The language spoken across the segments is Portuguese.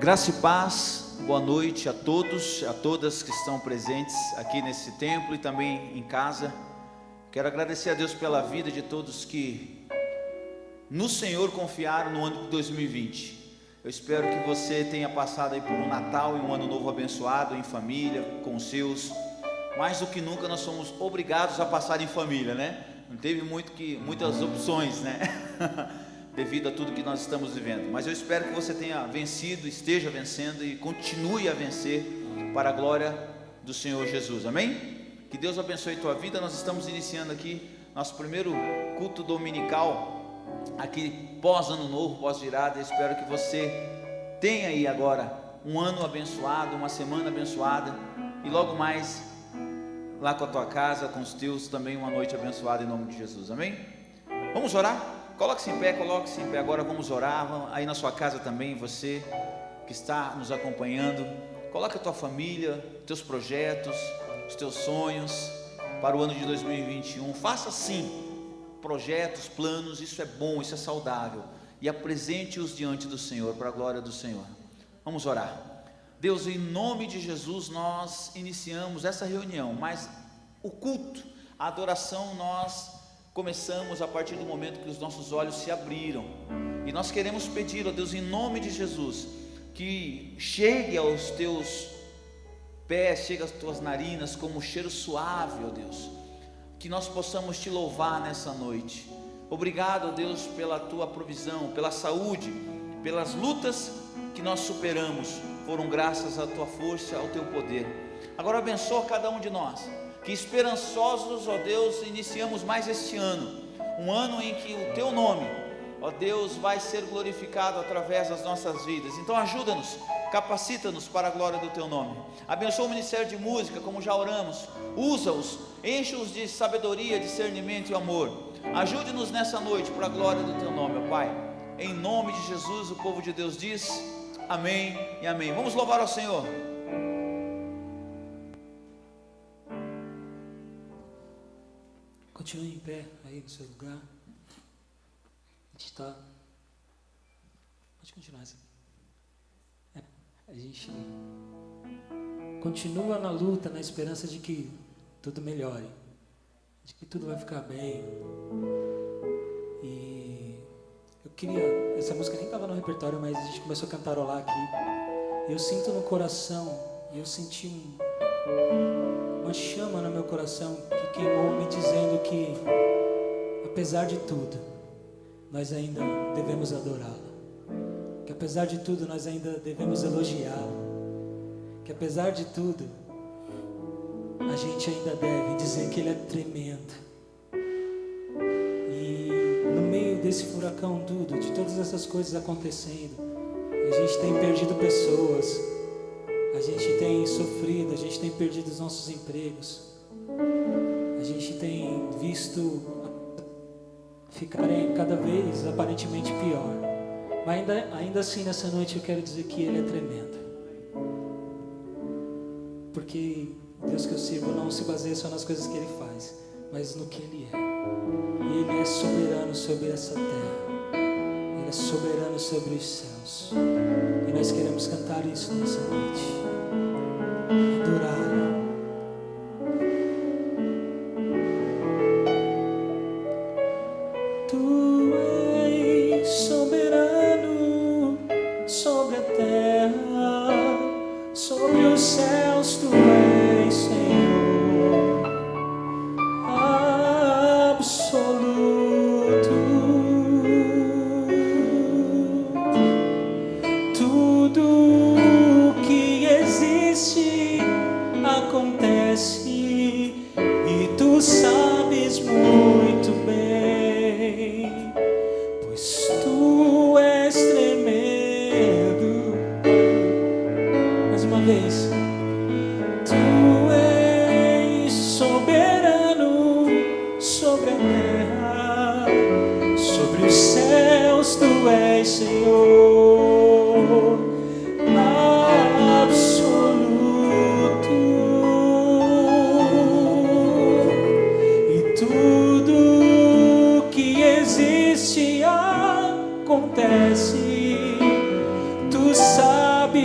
Graça e paz, boa noite a todos, a todas que estão presentes aqui nesse templo e também em casa. Quero agradecer a Deus pela vida de todos que no Senhor confiaram no ano de 2020. Eu espero que você tenha passado aí por um Natal e um ano novo abençoado em família, com os seus. Mais do que nunca nós somos obrigados a passar em família, né? Não teve muitas opções, né? Devido a tudo que nós estamos vivendo, mas eu espero que você tenha vencido, esteja vencendo e continue a vencer para a glória do Senhor Jesus, amém? Que Deus abençoe a tua vida. Nós estamos iniciando aqui nosso primeiro culto dominical, aqui pós ano novo, pós virada. Espero que você tenha aí agora um ano abençoado, uma semana abençoada e logo mais lá com a tua casa, com os teus também uma noite abençoada em nome de Jesus, amém? Vamos orar? Coloque-se em pé, agora vamos orar. Aí na sua casa também, você que está nos acompanhando, coloque a tua família, teus projetos, os teus sonhos para o ano de 2021, faça sim, projetos, planos, isso é bom, isso é saudável, e apresente-os diante do Senhor, para a glória do Senhor. Vamos orar. Deus, em nome de Jesus, nós iniciamos essa reunião, mas o culto, a adoração, nós começamos a partir do momento que os nossos olhos se abriram, e nós queremos pedir, ó Deus, em nome de Jesus, que chegue aos teus pés, chegue às tuas narinas como um cheiro suave, ó Deus, que nós possamos te louvar nessa noite. Obrigado, ó Deus, pela tua provisão, pela saúde, pelas lutas que nós superamos, foram graças à tua força, ao teu poder. Agora abençoa cada um de nós, que esperançosos, ó Deus, iniciamos mais este ano, um ano em que o teu nome, ó Deus, vai ser glorificado através das nossas vidas. Então ajuda-nos, capacita-nos para a glória do teu nome. Abençoa o ministério de música, como já oramos, usa-os, enche-os de sabedoria, discernimento e amor. Ajude-nos nessa noite para a glória do teu nome, ó Pai, em nome de Jesus. O povo de Deus diz amém e amém. Vamos louvar ao Senhor. Continue em pé aí no seu lugar. A gente está. Pode continuar assim. A gente continua na luta, na esperança de que tudo melhore, de que tudo vai ficar bem. E eu queria. Essa música nem estava no repertório, mas a gente começou a cantarolar aqui. Eu sinto no coração, e eu senti uma chama no meu coração que queimou, me dizendo que, apesar de tudo, nós ainda devemos adorá-lo, que apesar de tudo nós ainda devemos elogiá-lo, que apesar de tudo a gente ainda deve dizer que ele é tremendo. E no meio desse furacão tudo, de todas essas coisas acontecendo, a gente tem perdido pessoas, a gente tem sofrido, a gente tem perdido os nossos empregos, a gente tem visto ficarem cada vez aparentemente pior, mas ainda assim nessa noite eu quero dizer que ele é tremendo, porque o Deus que eu sirvo não se baseia só nas coisas que ele faz, mas no que ele é. E ele é soberano sobre essa terra, ele é soberano sobre os céus, e nós queremos cantar isso nessa noite, adorá-lo. Tu és soberano sobre a terra, sobre os céus. Tu és Senhor absoluto. Tudo que existe acontece e tu sabes muito bem, pois tu és tremendo. Mais uma vez. Tu és soberano sobre a terra, sobre os céus. Tu és Senhor absoluto, e tudo que existe acontece, tu sabes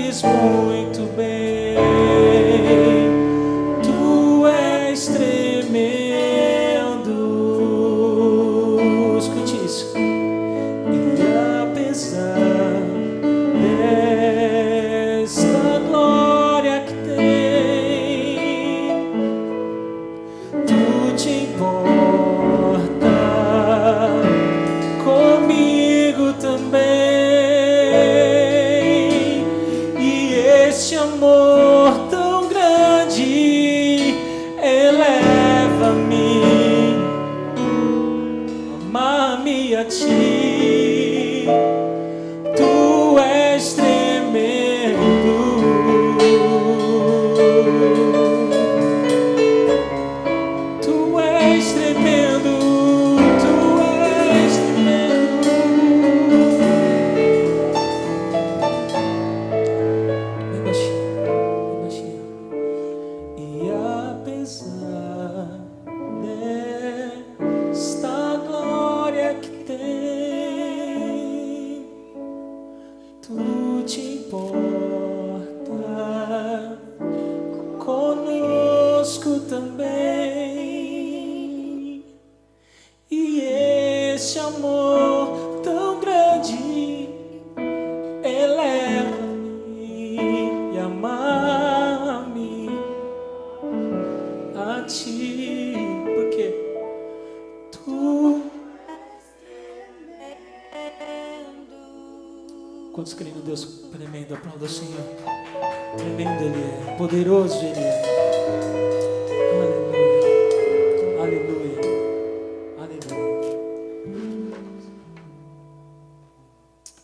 conosco também. E esse amor tão grande eleva-me e ama-me a ti, porque tu. Quantos creem no Deus tremendo? Aplauda o Senhor. Tremendo Ele é, poderoso Ele é. Aleluia, aleluia, aleluia,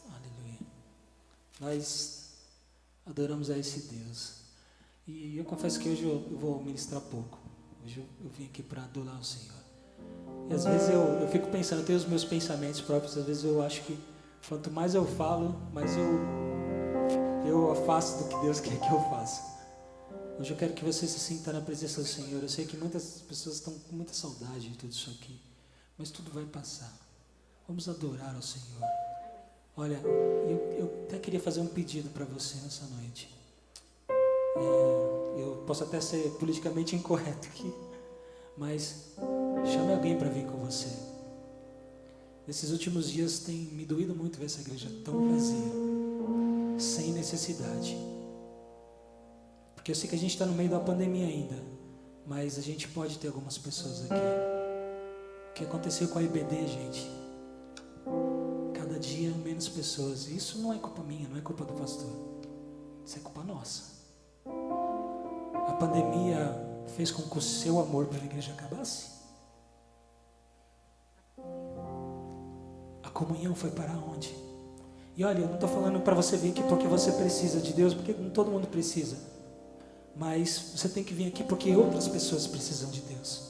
aleluia. Nós adoramos a esse Deus. E eu confesso que hoje eu vou ministrar pouco. Hoje eu vim aqui para adorar o Senhor. E às vezes eu fico pensando, eu tenho os meus pensamentos próprios. Às vezes eu acho que quanto mais eu falo, mais eu afasto do que Deus quer que eu faça. Hoje eu quero que você se sinta na presença do Senhor. Eu sei que muitas pessoas estão com muita saudade de tudo isso aqui, mas tudo vai passar. Vamos adorar ao Senhor. Olha, eu até queria fazer um pedido para você nessa noite. Eu posso até ser politicamente incorreto aqui, mas chame alguém para vir com você. Nesses últimos dias tem me doído muito ver essa igreja tão vazia, sem necessidade. Porque eu sei que a gente está no meio da pandemia ainda, mas a gente pode ter algumas pessoas aqui. O que aconteceu com a IBD, gente? Cada dia menos pessoas. Isso não é culpa minha, não é culpa do pastor. Isso é culpa nossa. A pandemia fez com que o seu amor pela igreja acabasse? A comunhão foi para onde? E olha, eu não estou falando para você vir aqui porque você precisa de Deus, porque todo mundo precisa. Mas você tem que vir aqui porque outras pessoas precisam de Deus.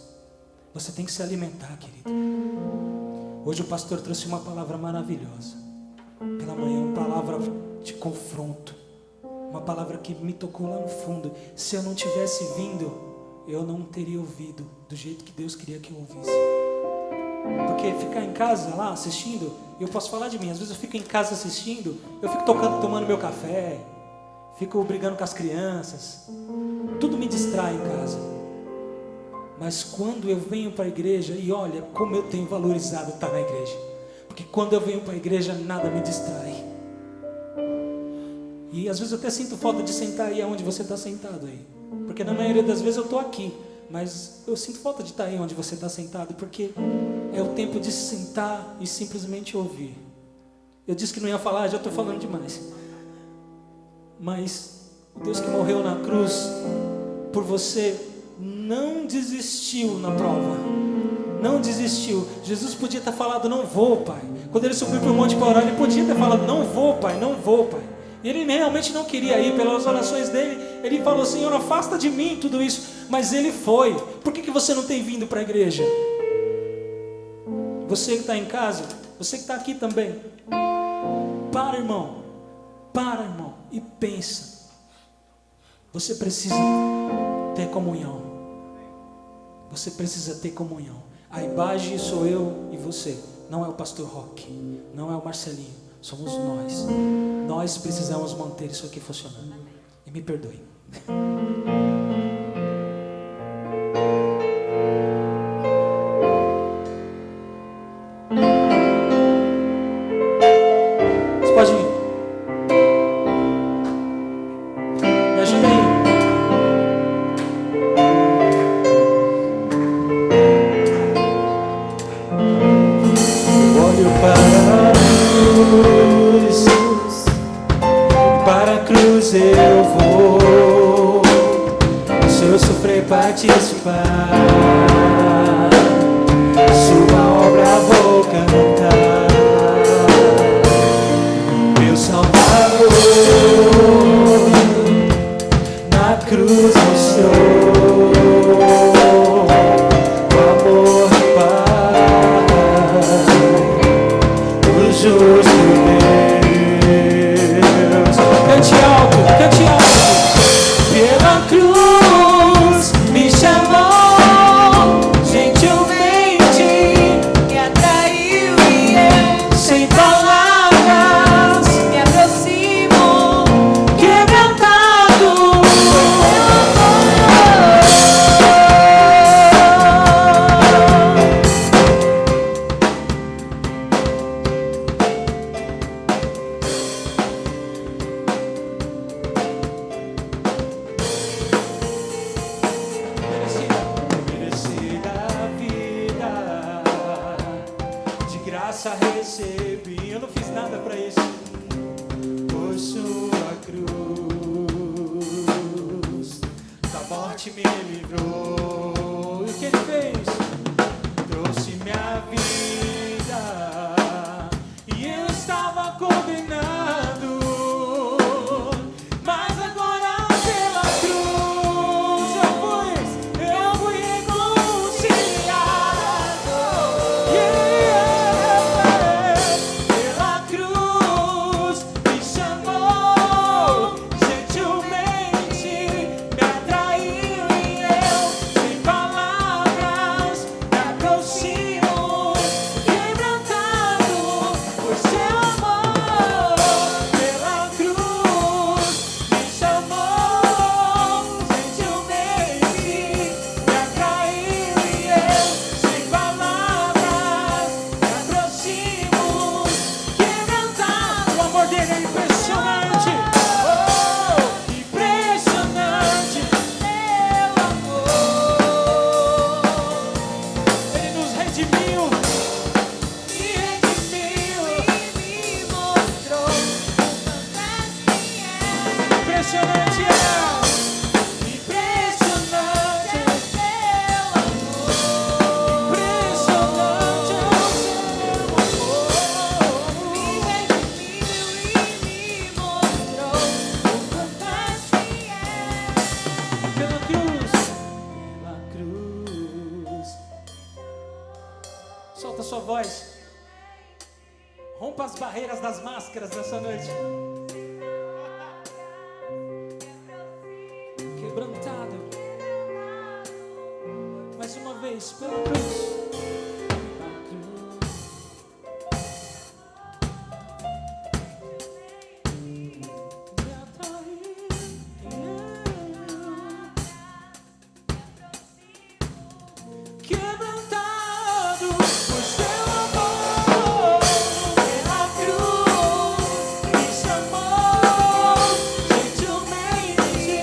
Você tem que se alimentar, querido. Hoje o pastor trouxe uma palavra maravilhosa. Pela manhã, uma palavra de confronto. Uma palavra que me tocou lá no fundo. Se eu não tivesse vindo, eu não teria ouvido do jeito que Deus queria que eu ouvisse. Porque ficar em casa lá assistindo, eu posso falar de mim, às vezes eu fico em casa assistindo, eu fico tomando meu café, fico brigando com as crianças, tudo me distrai em casa. Mas quando eu venho para a igreja, e olha como eu tenho valorizado estar na igreja, porque quando eu venho para a igreja nada me distrai. E às vezes eu até sinto falta de sentar aí onde você está sentado aí, porque na maioria das vezes eu estou aqui, mas eu sinto falta de estar aí onde você está sentado, porque é o tempo de sentar e simplesmente ouvir. Eu disse que não ia falar, já estou falando demais. Mas o Deus que morreu na cruz por você não desistiu na prova. Não desistiu. Jesus podia ter falado, não vou, Pai. Quando ele subiu para o monte para orar, ele podia ter falado, não vou, Pai, não vou, Pai. E ele realmente não queria ir. Pelas orações dele, ele falou, Senhor, afasta de mim tudo isso. Mas ele foi. Por que você não tem vindo para a igreja? Você que está em casa, você que está aqui também, para, irmão, e pensa. Você precisa ter comunhão. Você precisa ter comunhão. A Ibage sou eu e você. Não é o pastor Roque, não é o Marcelinho, somos nós. Nós precisamos manter isso aqui funcionando. E me perdoe. Você pode ir. Me ajuda aí. Eu olho para a cruz, para a cruz eu vou. Se eu sofrer, participar, sua obra vou cantar. Meu Salvador, na cruz mostrou o amor do Pai, o justo Deus. Cante alto, cante alto. Pela cruz me chamou, gentilmente me atraiu. nada para isso. Por sua cruz, da morte me livrou. E o que ele fez? Trouxe minha vida. E eu estava condenado. Mas agora pela cruz eu fui reconciliado. Pela cruz me chamou, gentilmente me atraiu e eu, sem palavras, me aproximo, quebrantado por seu amor. Pela cruz me chamou, gentilmente me atraiu e eu, sem palavras, me aproximo, quebrantado. O amor dele é impressionante. Oh, impressionante. Meu amor. Ele nos redimiu. Me redimiu e me mostrou quantas quem é. Impressionante é. Impressionante é seu amor. Impressionante é o seu amor. Me redimiu e me mostrou quantas quem é. Pela cruz. Pela cruz. Solta sua voz. Rompa as barreiras das máscaras nessa noite. Quebrantado. Mais uma vez, pela cruz. Pela cruz. Me atraiu. Quebrantado por seu amor. Pela cruz me chamou, gentilmente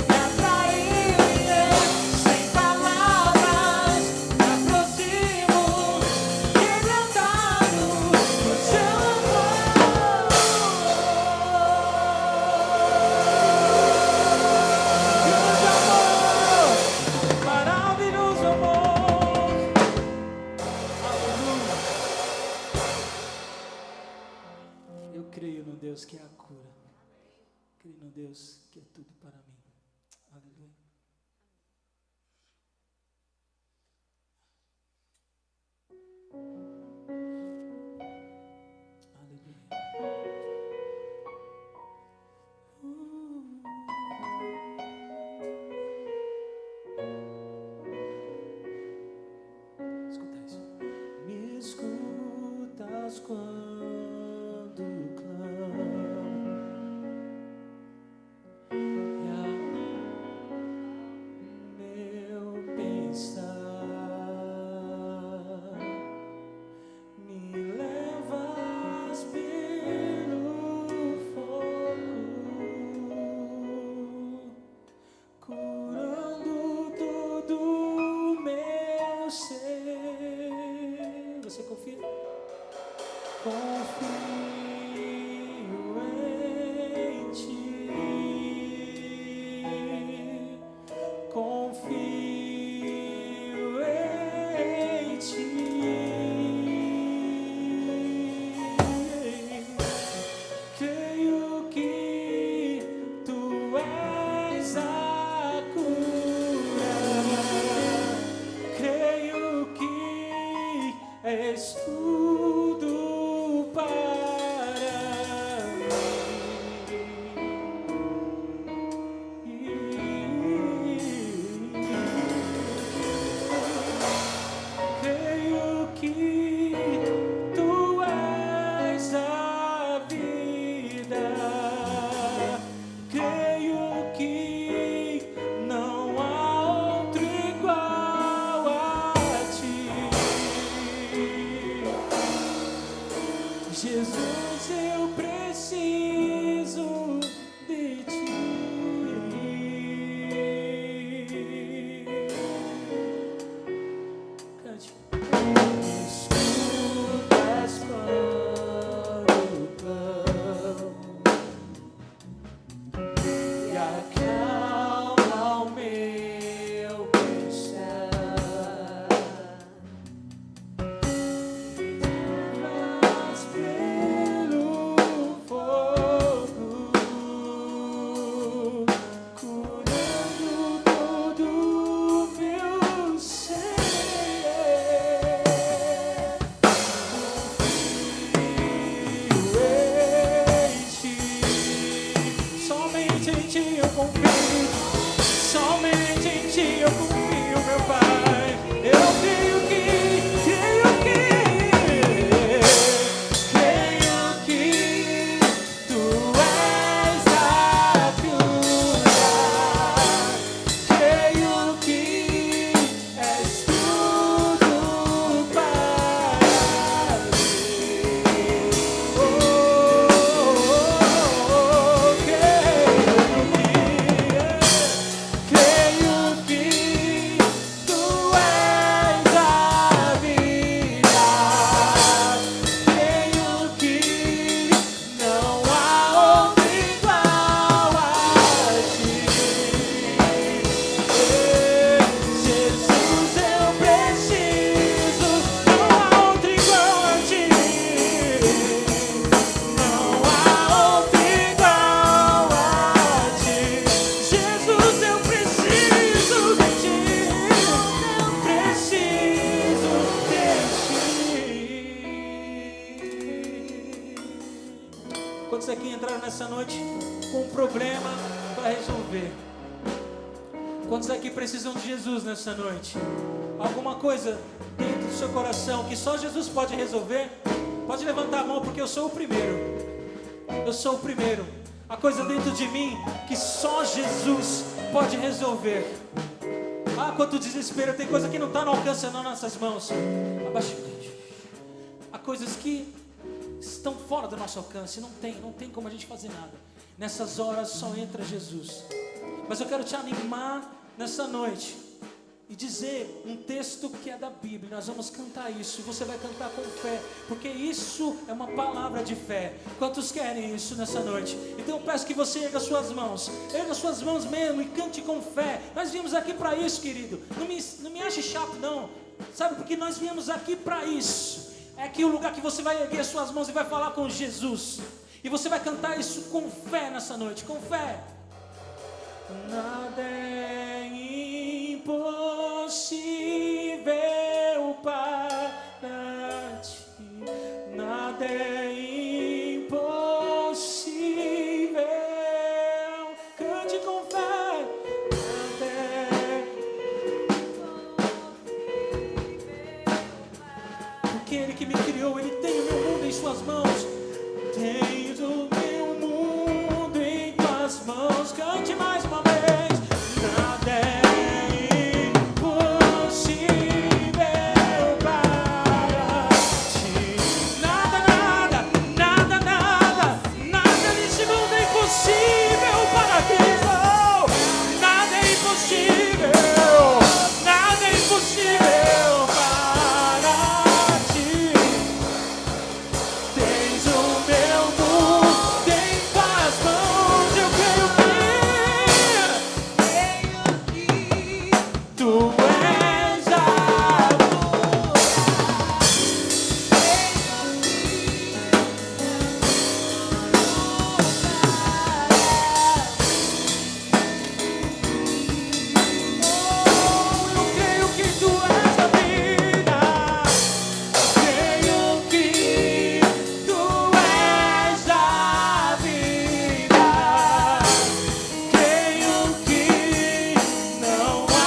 me atraiu e eu, sem palavras, me aproximo, quebrantado por seu amor. Grande amor, maravilhoso amor. Aleluia. Eu creio no Deus que é a cura. Creio no Deus que é tudo para mim. Aleluia. Aleluia. Escuta isso. Me escutas quando clamo, e ao meu pensar me levas pelo fogo, curando todo o meu ser. Você confia? Confio em ti. Confio em ti. Creio que tu és a cura. Creio que és tudo para mim. nessa noite com um problema para resolver? Quantos aqui precisam de Jesus nessa noite? Alguma coisa dentro do seu coração que só Jesus pode resolver? Pode levantar a mão, porque eu sou o primeiro. Eu sou o primeiro. A coisa dentro de mim que só Jesus pode resolver. Ah, quanto desespero. Tem coisa que não está no alcance das nossas mãos. Abaixa. Há coisas que estão fora do nosso alcance. Não tem como a gente fazer nada. Nessas horas só entra Jesus. Mas eu quero te animar nessa noite e dizer um texto que é da Bíblia. Nós vamos cantar isso. Você vai cantar com fé, porque isso é uma palavra de fé. Quantos querem isso nessa noite? Então eu peço que você erga suas mãos mesmo e cante com fé. Nós viemos aqui para isso, querido. Não me ache chato, não. Sabe, porque nós viemos aqui para isso. É aqui o lugar que você vai erguer suas mãos e vai falar com Jesus. E você vai cantar isso com fé nessa noite, com fé. Nada é impossível para ti. Nada é impossível. Cante com fé. Nada é impossível. Porque Ele que me criou, Ele tem o meu mundo em suas mãos. Tens o meu mundo em tuas mãos. Cante mais uma vez. Nada é impossível para ti. Nada, nada, nada, nada. Nada nesse mundo é impossível para Cristo. Nada é impossível. Nada é impossível para ti. Tens o meu mundo em tuas mãos. Eu creio que tu és eu creio que tu és a vida. Creio que tu és a vida. Creio que não há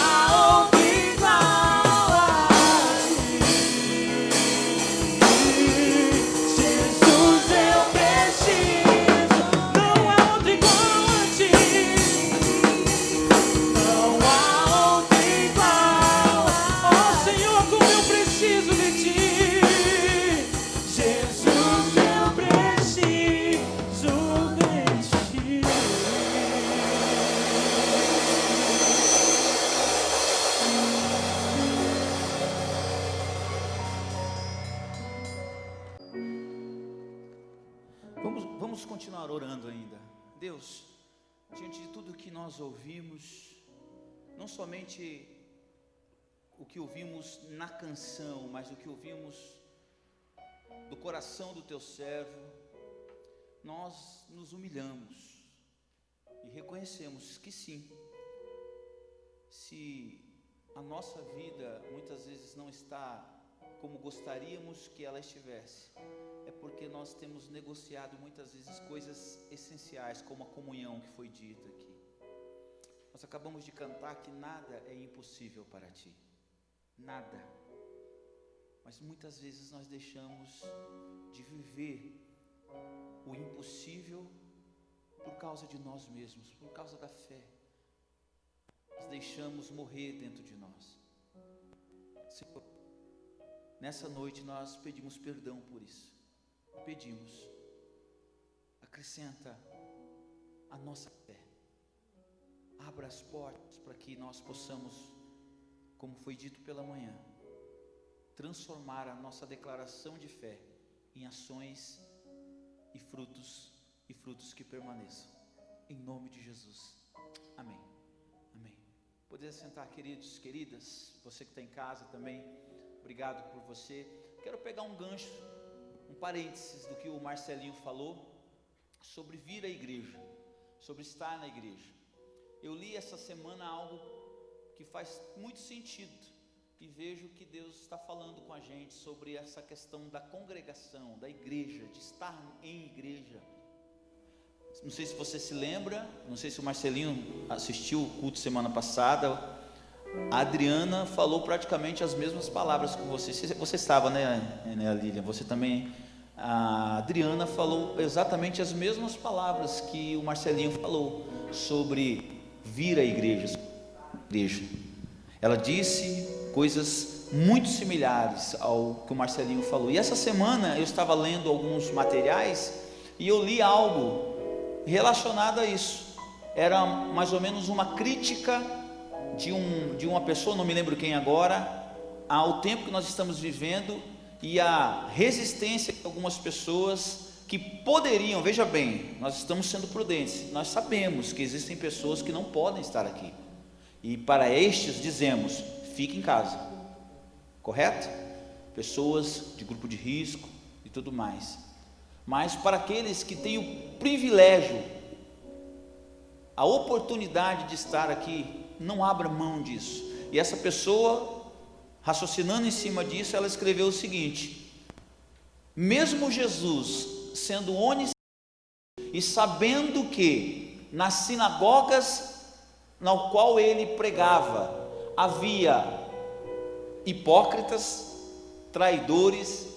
outro igual a ti. Jesus, eu preciso. Não há outro igual a ti. Não há outro igual. Oh Senhor, como eu preciso de ti. Jesus, eu preciso de ti. Vamos continuar orando ainda. Deus, diante de tudo que nós ouvimos, não somente o que ouvimos na canção, mas o que ouvimos do coração do teu servo, nós nos humilhamos e reconhecemos que sim, se a nossa vida muitas vezes não está como gostaríamos que ela estivesse, é porque nós temos negociado muitas vezes coisas essenciais, como a comunhão que foi dita aqui. Nós acabamos de cantar que nada é impossível para ti, nada. Mas muitas vezes nós deixamos de viver o impossível por causa de nós mesmos, por causa da fé. Nós deixamos morrer dentro de nós. Senhor, nessa noite nós pedimos perdão por isso. Pedimos, acrescenta a nossa fé. Abra as portas para que nós possamos, como foi dito pela manhã, transformar a nossa declaração de fé em ações e frutos que permaneçam. Em nome de Jesus. Amém. Amém. Poder sentar, queridos, queridas, você que está em casa também, obrigado por você. Quero pegar um gancho, um parênteses do que o Marcelinho falou sobre vir à igreja, sobre estar na igreja. Eu li essa semana algo que faz muito sentido e vejo que Deus está falando com a gente sobre essa questão da congregação, da igreja, de estar em igreja. Não sei se você se lembra, não sei se o Marcelinho assistiu o culto semana passada. A Adriana falou praticamente as mesmas palavras que você. Você estava, né, Lilian? Você também. A Adriana falou exatamente as mesmas palavras que o Marcelinho falou sobre vir à igreja. Ela disse coisas muito similares ao que o Marcelinho falou. E essa semana eu estava lendo alguns materiais e eu li algo relacionado a isso. Era mais ou menos uma crítica de uma pessoa, não me lembro quem agora, ao tempo que nós estamos vivendo e a resistência de algumas pessoas que poderiam, veja bem, nós estamos sendo prudentes, nós sabemos que existem pessoas que não podem estar aqui, e para estes dizemos, fique em casa, correto? Pessoas de grupo de risco e tudo mais. Mas para aqueles que têm o privilégio, a oportunidade de estar aqui, não abra mão disso. E essa pessoa, raciocinando em cima disso, ela escreveu o seguinte: mesmo Jesus sendo onisciente e sabendo que nas sinagogas na qual ele pregava havia hipócritas, traidores,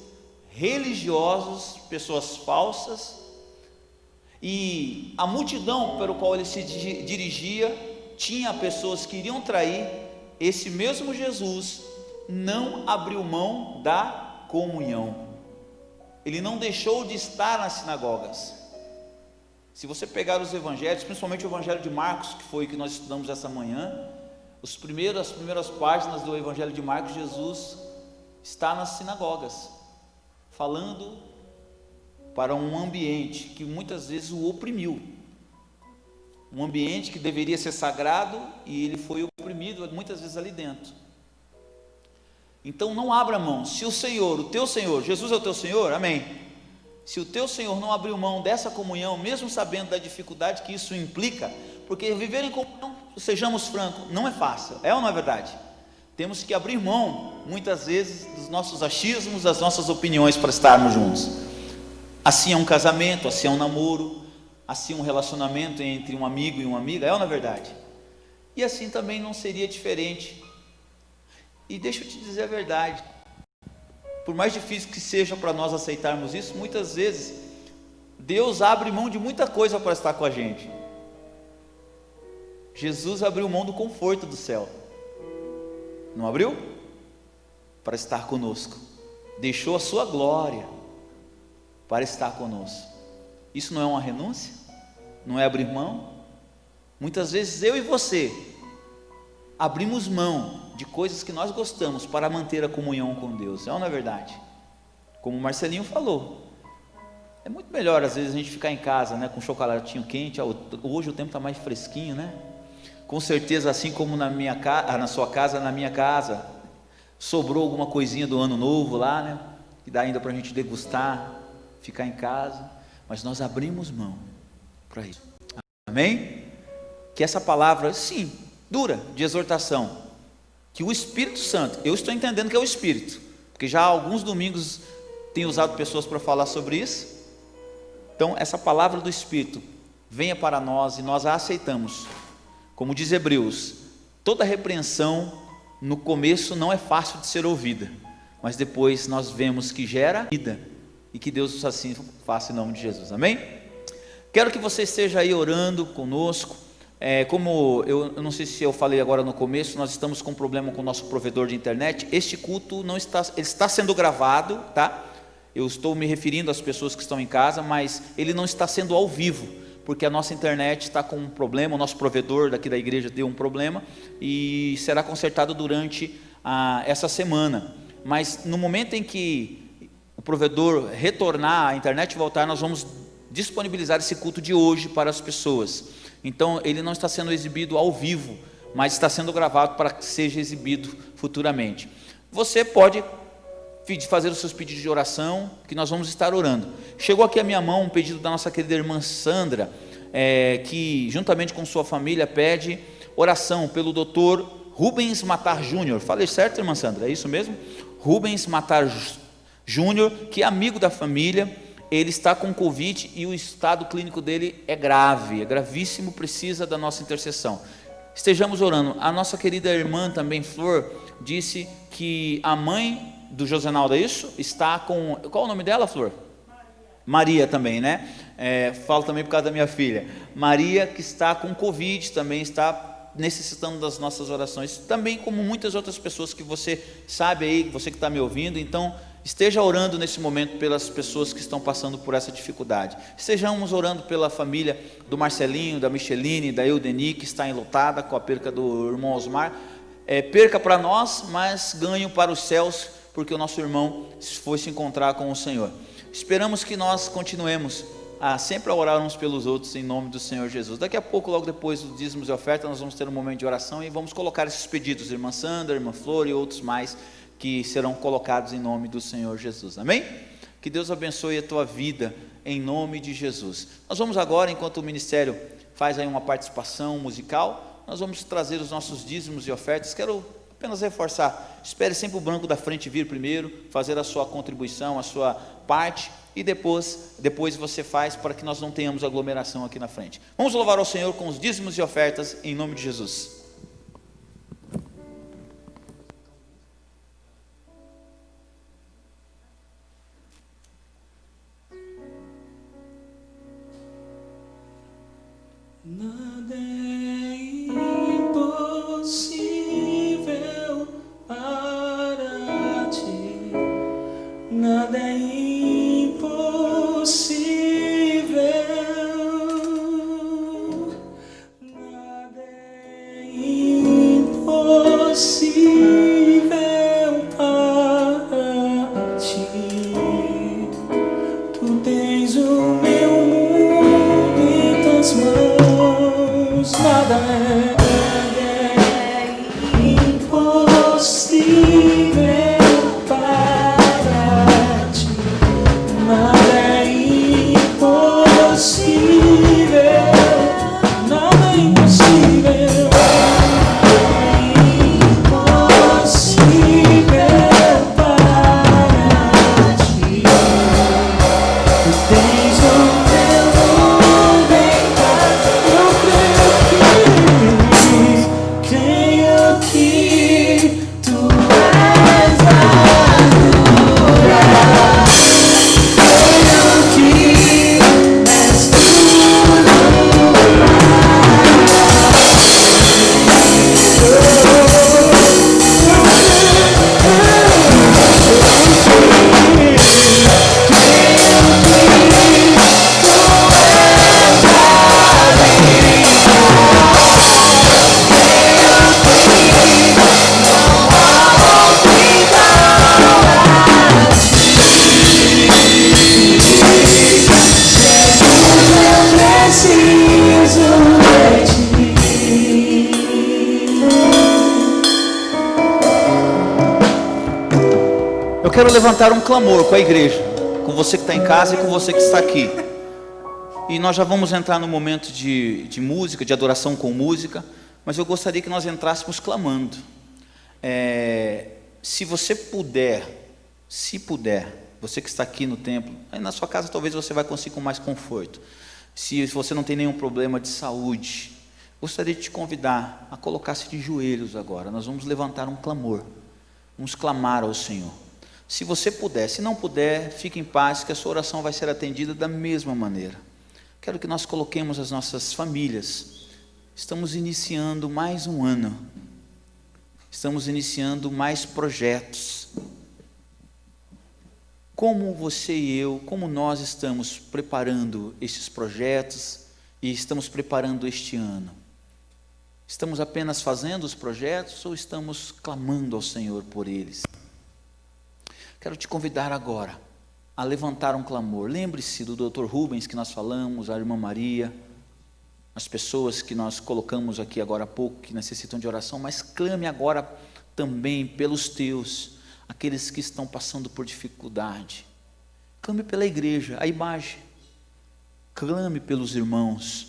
religiosos, pessoas falsas, e a multidão pelo qual ele se dirigia tinha pessoas que iriam trair, esse mesmo Jesus não abriu mão da comunhão. Ele não deixou de estar nas sinagogas. Se você pegar os evangelhos, principalmente o evangelho de Marcos, que foi o que nós estudamos essa manhã, as primeiras páginas do evangelho de Marcos, Jesus está nas sinagogas, falando para um ambiente que muitas vezes o oprimiu, um ambiente que deveria ser sagrado, e ele foi oprimido muitas vezes ali dentro. Então não abra mão. Se o Senhor, o teu Senhor, Jesus é o teu Senhor, amém. Se o teu Senhor não abriu mão dessa comunhão, mesmo sabendo da dificuldade que isso implica, porque viver em comunhão, sejamos francos, não é fácil, é ou não é verdade? Temos que abrir mão, muitas vezes, dos nossos achismos, das nossas opiniões para estarmos juntos. Assim é um casamento, assim é um namoro, assim um relacionamento entre um amigo e uma amiga, é ou não é verdade? E assim também não seria diferente. E deixa eu te dizer a verdade, por mais difícil que seja para nós aceitarmos isso, muitas vezes Deus abre mão de muita coisa para estar com a gente. Jesus abriu mão do conforto do céu, não abriu? Para estar conosco, deixou a sua glória para estar conosco. Isso não é uma renúncia? Não é abrir mão? Muitas vezes eu e você abrimos mão de coisas que nós gostamos para manter a comunhão com Deus, é ou não é verdade? Como o Marcelinho falou, é muito melhor às vezes a gente ficar em casa, né, com chocolatinho quente. Hoje o tempo está mais fresquinho, né? Com certeza, assim como na sua casa, na minha casa, sobrou alguma coisinha do ano novo lá, né, que dá ainda para a gente degustar, ficar em casa, mas nós abrimos mão para isso, amém? Que essa palavra, sim, dura, de exortação, que o Espírito Santo, eu estou entendendo que é o Espírito, porque já há alguns domingos tenho usado pessoas para falar sobre isso. Então essa palavra do Espírito venha para nós e nós a aceitamos. Como diz Hebreus, toda repreensão no começo não é fácil de ser ouvida, mas depois nós vemos que gera vida, e que Deus assim faça em nome de Jesus, amém? Quero que você esteja aí orando conosco. Como eu não sei se eu falei agora no começo, nós estamos com um problema com o nosso provedor de internet. Este culto não está, ele está sendo gravado, tá? Eu estou me referindo às pessoas que estão em casa, mas ele não está sendo ao vivo, porque a nossa internet está com um problema, o nosso provedor daqui da igreja deu um problema, e será consertado durante essa semana. Mas no momento em que o provedor retornar, a internet voltar, nós vamos disponibilizar esse culto de hoje para as pessoas. Então ele não está sendo exibido ao vivo, mas está sendo gravado para que seja exibido futuramente. Você pode fazer os seus pedidos de oração, que nós vamos estar orando. Chegou aqui à minha mão um pedido da nossa querida irmã Sandra, que juntamente com sua família pede oração pelo Dr. Rubens Matar Júnior. Falei certo, irmã Sandra? É isso mesmo? Rubens Matar Júnior, que é amigo da família, ele está com Covid e o estado clínico dele é grave, é gravíssimo, precisa da nossa intercessão. Estejamos orando. A nossa querida irmã também, Flor, disse que a mãe do Josenaldo, é isso? Está com, qual é o nome dela, Flor? Maria também, né? Falo também por causa da minha filha. Maria, que está com Covid, também está necessitando das nossas orações, também como muitas outras pessoas que você sabe aí, você que está me ouvindo. Então, esteja orando nesse momento pelas pessoas que estão passando por essa dificuldade. Estejamos orando pela família do Marcelinho, da Micheline, da Eudeni, que está enlutada com a perca do irmão Osmar. Perca para nós, mas ganho para os céus, porque o nosso irmão foi se encontrar com o Senhor. Esperamos que nós continuemos sempre a orar uns pelos outros em nome do Senhor Jesus. Daqui a pouco, logo depois do dízimos e oferta, nós vamos ter um momento de oração e vamos colocar esses pedidos, irmã Sandra, irmã Flor e outros mais, que serão colocados em nome do Senhor Jesus, amém? Que Deus abençoe a tua vida em nome de Jesus. Nós vamos agora, enquanto o ministério faz aí uma participação musical, nós vamos trazer os nossos dízimos e ofertas. Quero apenas reforçar, espere sempre o banco da frente vir primeiro, fazer a sua contribuição, a sua parte, e depois você faz, para que nós não tenhamos aglomeração aqui na frente. Vamos louvar ao Senhor com os dízimos e ofertas em nome de Jesus. Nada é impossível para ti, nada é impossível, nada é impossível para ti. Tu tens o meu mundo em tuas mãos, nada é impossível para ti, nada é impossível, nada é impossível, para ti. Tu tens o meu mundo em casa, eu creio que tu és a cura, creio que és tudo Eu quero levantar um clamor com a igreja, com você que está em casa e com você que está aqui. E nós já vamos entrar no momento de música, de adoração com música, mas eu gostaria que nós entrássemos clamando. Se você puder, você que está aqui no templo, aí na sua casa talvez você vai conseguir com mais conforto. Se você não tem nenhum problema de saúde, gostaria de te convidar a colocar-se de joelhos agora. Nós vamos levantar um clamor, vamos clamar ao Senhor. Se você puder, se não puder, fique em paz, que a sua oração vai ser atendida da mesma maneira. Quero que nós coloquemos as nossas famílias. Estamos iniciando mais um ano. Estamos iniciando mais projetos. Como você e eu, como nós estamos preparando estes projetos e estamos preparando este ano? Estamos apenas fazendo os projetos ou estamos clamando ao Senhor por eles? Quero te convidar agora a levantar um clamor. Lembre-se do Dr. Rubens que nós falamos, a irmã Maria, as pessoas que nós colocamos aqui agora há pouco, que necessitam de oração, mas clame agora também pelos teus, aqueles que estão passando por dificuldade. Clame pela igreja, a imagem. Clame pelos irmãos.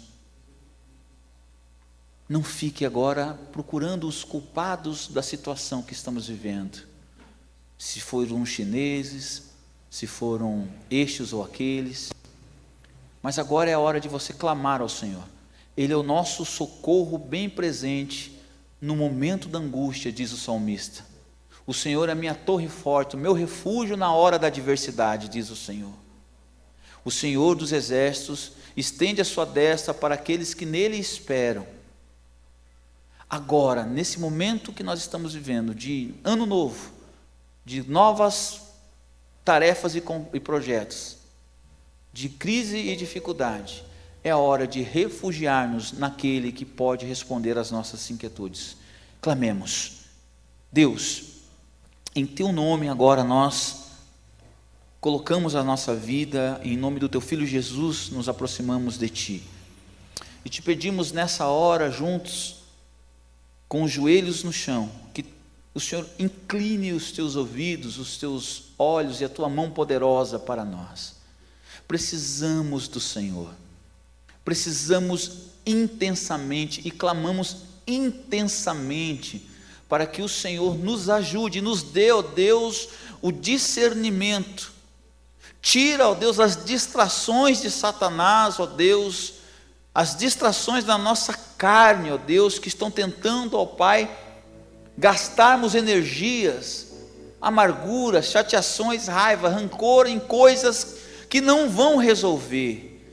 Não fique agora procurando os culpados da situação que estamos vivendo. Se foram chineses, se foram estes ou aqueles, mas agora é a hora de você clamar ao Senhor. Ele é o nosso socorro bem presente no momento da angústia, diz o salmista. O Senhor é a minha torre forte, o meu refúgio na hora da adversidade, diz o Senhor. O Senhor dos exércitos estende a sua destra para aqueles que nele esperam. Agora, nesse momento que nós estamos vivendo, de ano novo, de novas tarefas e projetos, de crise e dificuldade, é a hora de refugiar-nos naquele que pode responder às nossas inquietudes. Clamemos: Deus, em teu nome agora nós colocamos a nossa vida, em nome do teu Filho Jesus, nos aproximamos de ti. E te pedimos nessa hora, juntos, com os joelhos no chão, que o Senhor incline os teus ouvidos, os teus olhos e a tua mão poderosa para nós. Precisamos do Senhor, precisamos intensamente e clamamos intensamente para que o Senhor nos ajude, nos dê, ó Deus, o discernimento. Tira, ó Deus, as distrações de Satanás, ó Deus, as distrações da nossa carne, ó Deus, que estão tentando, ó Pai, gastarmos energias, amarguras, chateações, raiva, rancor em coisas que não vão resolver.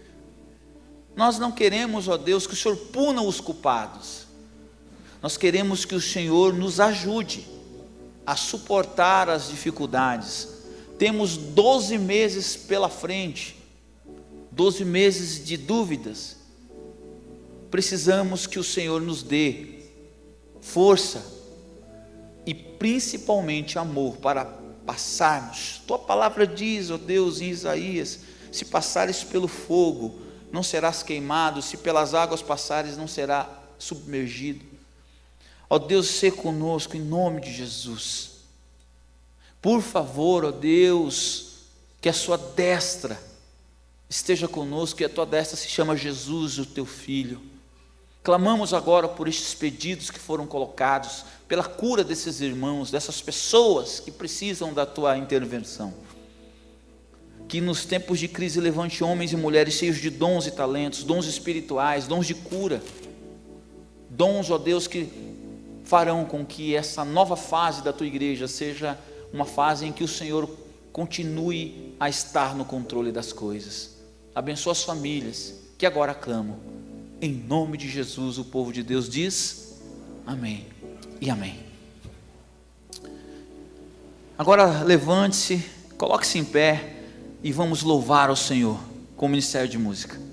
Nós não queremos, ó Deus, que o Senhor puna os culpados. Nós queremos que o Senhor nos ajude a suportar as dificuldades. Temos 12 meses pela frente, 12 meses de dúvidas. Precisamos que o Senhor nos dê força e principalmente amor para passarmos. Tua palavra diz, ó Deus, em Isaías: se passares pelo fogo, não serás queimado, se pelas águas passares, não será submergido. Ó Deus, sê conosco em nome de Jesus. Por favor, ó Deus, que a sua destra esteja conosco, e a tua destra se chama Jesus, o teu Filho. Clamamos agora por estes pedidos que foram colocados, pela cura desses irmãos, dessas pessoas que precisam da tua intervenção. Que nos tempos de crise levante homens e mulheres cheios de dons e talentos, dons espirituais, dons de cura, dons, ó Deus, que farão com que essa nova fase da tua igreja seja uma fase em que o Senhor continue a estar no controle das coisas. Abençoa as famílias que agora clamam. Em nome de Jesus, o povo de Deus diz amém e amém. Agora levante-se, coloque-se em pé e vamos louvar ao Senhor com o ministério de música.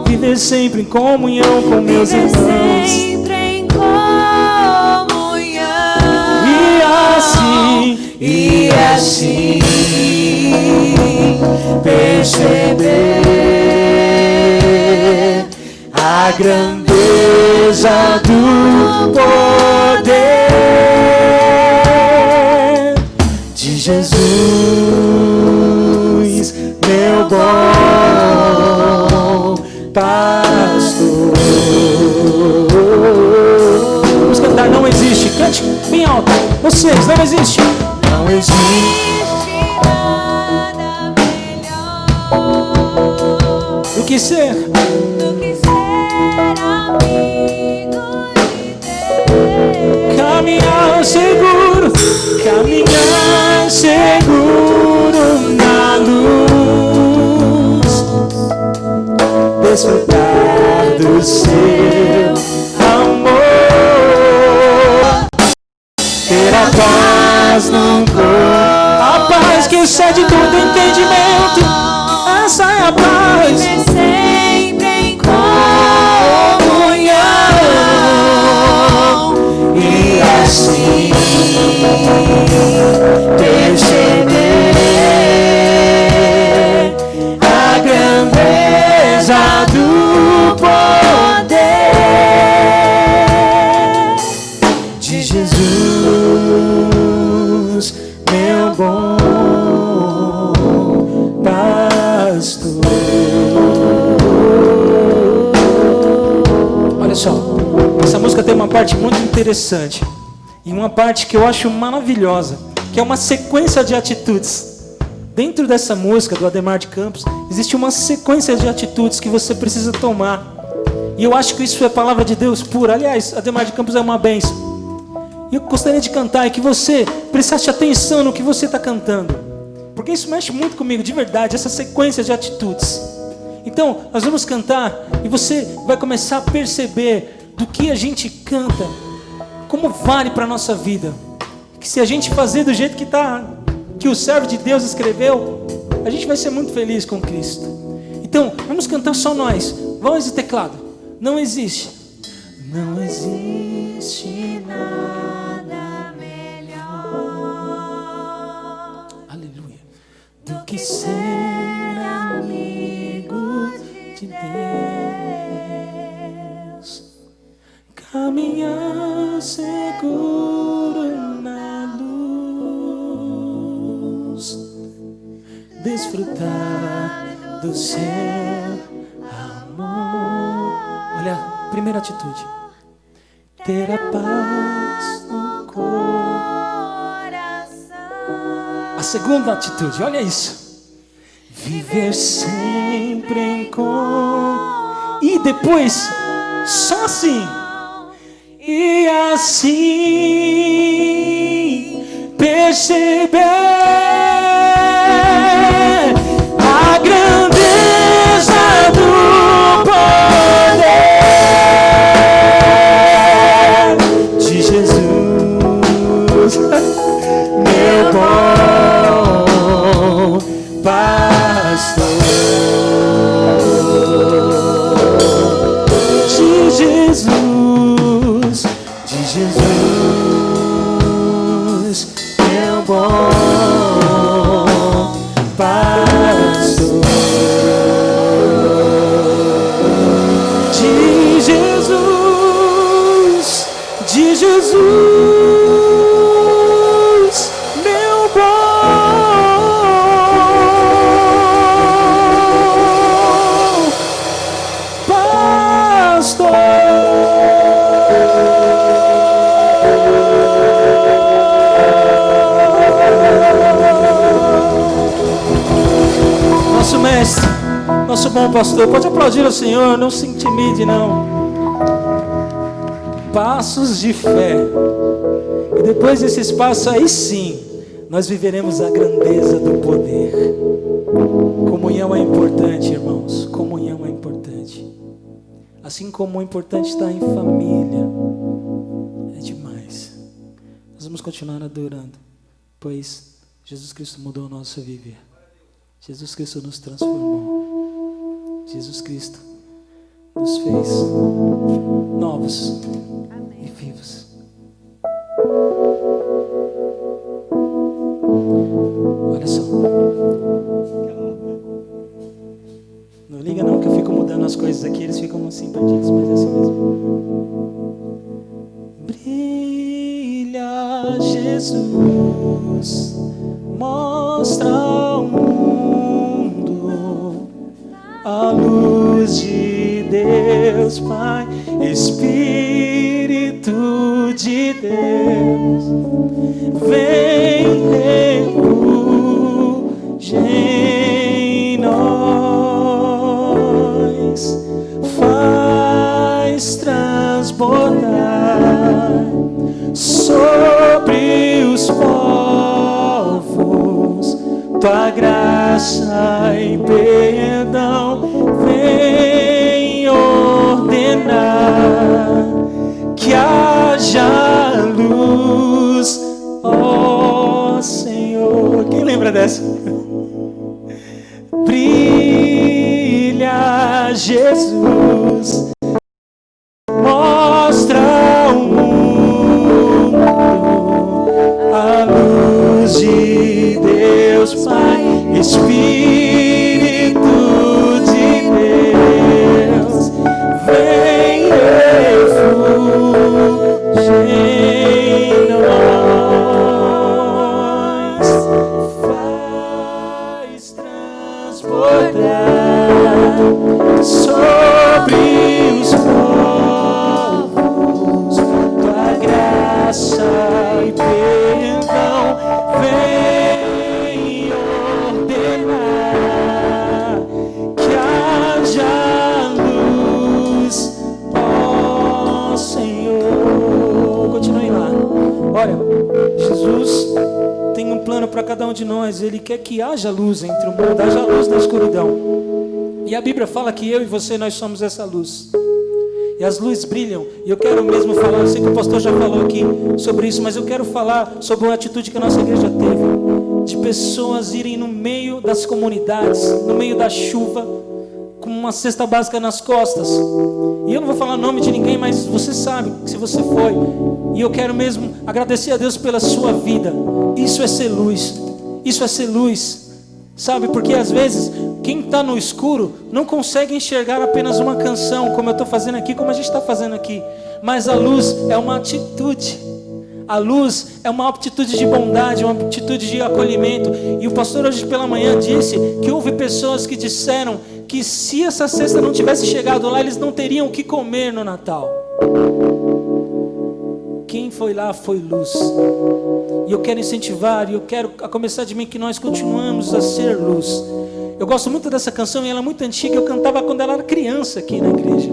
Viver sempre em comunhão com meus irmãos. Sempre em comunhão. E assim perceber a grandeza do poder de Jesus, meu bom pastor. Vamos cantar, não existe. Cante bem alto. Vocês, não existe. Não existe nada melhor do que ser amigo de Deus. caminhar seguro na luz, desfrutar do seu amor, ter a paz no corpo, a paz que excede todo entendimento. Essa é a paz. Viver sempre em comunhão. E assim perceber a grandeza do poder de Jesus, meu bom pastor. Olha só, essa música tem uma parte muito interessante e uma parte que eu acho maravilhosa, que é uma sequência de atitudes. Dentro dessa música do Ademar de Campos existe uma sequência de atitudes que você precisa tomar, e eu acho que isso é palavra de Deus pura. Aliás, Ademar de Campos é uma bênção, e eu gostaria de cantar e que você prestasse atenção no que você está cantando, porque isso mexe muito comigo, de verdade, essa sequência de atitudes. Então, nós vamos cantar e você vai começar a perceber do que a gente canta, como vale para a nossa vida. Que se a gente fazer do jeito que o servo de Deus escreveu, a gente vai ser muito feliz com Cristo. Então, vamos cantar só nós. Voz e teclado. Não existe. Não existe Nada melhor aleluia, do que ser amigo de Deus, caminhar seguro na luz, desfrutar do seu amor. Olha, primeira atitude: ter a paz no coração. A segunda atitude, olha isso: viver sempre em e depois, só assim. E assim perceber a grandeza do poder de Jesus, meu bom pastor. De Jesus, meu bom pastor. De Jesus, meu bom pastor. Nosso mestre, nosso bom pastor, pode aplaudir ao Senhor, não se intimide não. Passos de fé, e depois desses passos aí sim, nós viveremos a grandeza do poder. Comunhão é importante, irmãos, comunhão é importante. Assim como é importante estar em família, é demais. Nós vamos continuar adorando, pois Jesus Cristo mudou o nosso viver. Jesus Cristo nos transformou. Jesus Cristo nos fez novos e vivos. Olha só. Não liga não que eu fico mudando as coisas aqui, eles ficam assim perdidos, mas é assim mesmo. Brilha, Jesus, mostra ao mundo a luz de Deus, Pai, Espírito de Deus, vem refugir em nós, faz transbordar sobre os povos tua graça e perdão, vem ordenar que haja luz, ó Senhor. Quem lembra dessa? Brilha, Jesus, mostra ao mundo a luz de Deus, Pai, Espírito de Deus, vem refugir em nós, faz transbordar sobre os povos tua graça e perdão, vem ordenar que haja luz, ó Senhor. Continue lá. Olha, Jesus tem um plano para cada um de nós. Ele quer que haja luz entre o mundo, haja luz na escuridão. E a Bíblia fala que eu e você, nós somos essa luz. E as luzes brilham. E eu quero mesmo falar, eu sei que o pastor já falou aqui sobre isso, mas eu quero falar sobre uma atitude que a nossa igreja teve, de pessoas irem no meio das comunidades, no meio da chuva, com uma cesta básica nas costas. E eu não vou falar o nome de ninguém, mas você sabe que se você foi. E eu quero mesmo agradecer a Deus pela sua vida. Isso é ser luz. Isso é ser luz. Sabe, porque às vezes quem está no escuro não consegue enxergar apenas uma canção, como eu estou fazendo aqui, como a gente está fazendo aqui. Mas a luz é uma atitude. A luz é uma atitude de bondade, uma atitude de acolhimento. E o pastor hoje pela manhã disse que houve pessoas que disseram que se essa cesta não tivesse chegado lá, eles não teriam o que comer no Natal. Quem foi lá foi luz. E eu quero incentivar, e eu quero, a começar de mim, que nós continuamos a ser luz. Eu gosto muito dessa canção, e ela é muito antiga. Eu cantava quando ela era criança aqui na igreja.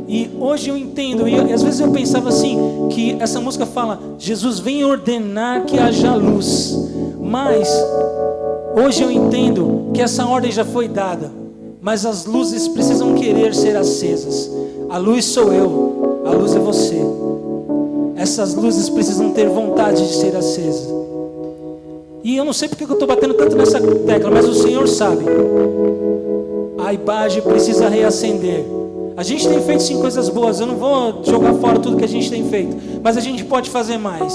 E hoje eu entendo, e às vezes eu pensava assim, que essa música fala, Jesus vem ordenar que haja luz. Mas hoje eu entendo que essa ordem já foi dada, mas as luzes precisam querer ser acesas. A luz sou eu, a luz é você. Essas luzes precisam ter vontade de ser acesas. E eu não sei porque eu estou batendo tanto nessa tecla, mas o Senhor sabe. A IBAGE precisa reacender. A gente tem feito sim coisas boas, eu não vou jogar fora tudo que a gente tem feito, mas a gente pode fazer mais.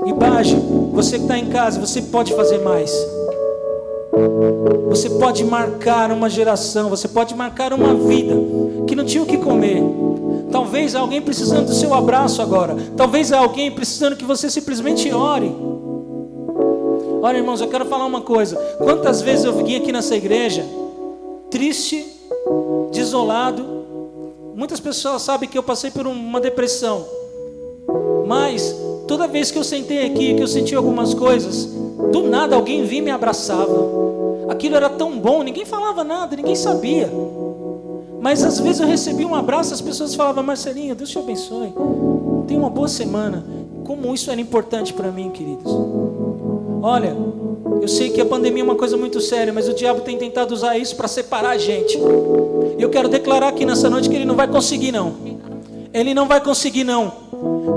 IBAGE, você que está em casa, você pode fazer mais. Você pode marcar uma geração, você pode marcar uma vida que não tinha o que comer. Talvez alguém precisando do seu abraço agora. Talvez alguém precisando que você simplesmente ore. Olha, irmãos, eu quero falar uma coisa. Quantas vezes eu vim aqui nessa igreja triste, desolado. Muitas pessoas sabem que eu passei por uma depressão. Mas toda vez que eu sentei aqui, que eu senti algumas coisas, do nada alguém vinha e me abraçava. Aquilo era tão bom, ninguém falava nada, ninguém sabia. Mas às vezes eu recebi um abraço, as pessoas falavam, Marcelinho, Deus te abençoe, tenha uma boa semana. Como isso era importante para mim, queridos. Olha, eu sei que a pandemia é uma coisa muito séria, mas o diabo tem tentado usar isso para separar a gente. E eu quero declarar aqui nessa noite que ele não vai conseguir não. Ele não vai conseguir não.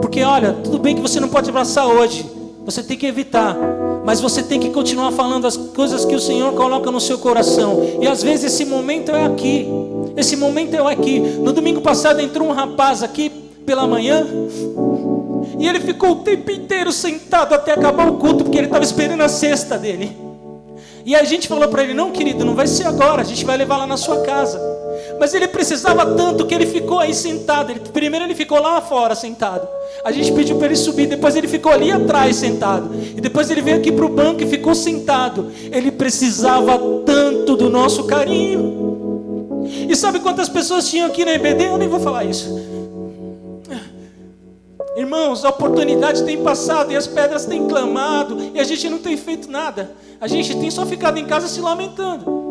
Porque olha, tudo bem que você não pode abraçar hoje, você tem que evitar. Mas você tem que continuar falando as coisas que o Senhor coloca no seu coração. E às vezes esse momento é aqui. Esse momento é aqui. No domingo passado entrou um rapaz aqui pela manhã. E ele ficou o tempo inteiro sentado até acabar o culto, porque ele estava esperando a cesta dele. E a gente falou para ele: não, querido, não vai ser agora, a gente vai levar lá na sua casa. Mas ele precisava tanto que ele ficou aí sentado. Primeiro ele ficou lá fora sentado. A gente pediu para ele subir, depois ele ficou ali atrás sentado. E depois ele veio aqui para o banco e ficou sentado. Ele precisava tanto do nosso carinho. E sabe quantas pessoas tinham aqui na EBD? Eu nem vou falar isso. Irmãos, a oportunidade tem passado e as pedras têm clamado. E a gente não tem feito nada. A gente tem só ficado em casa se lamentando.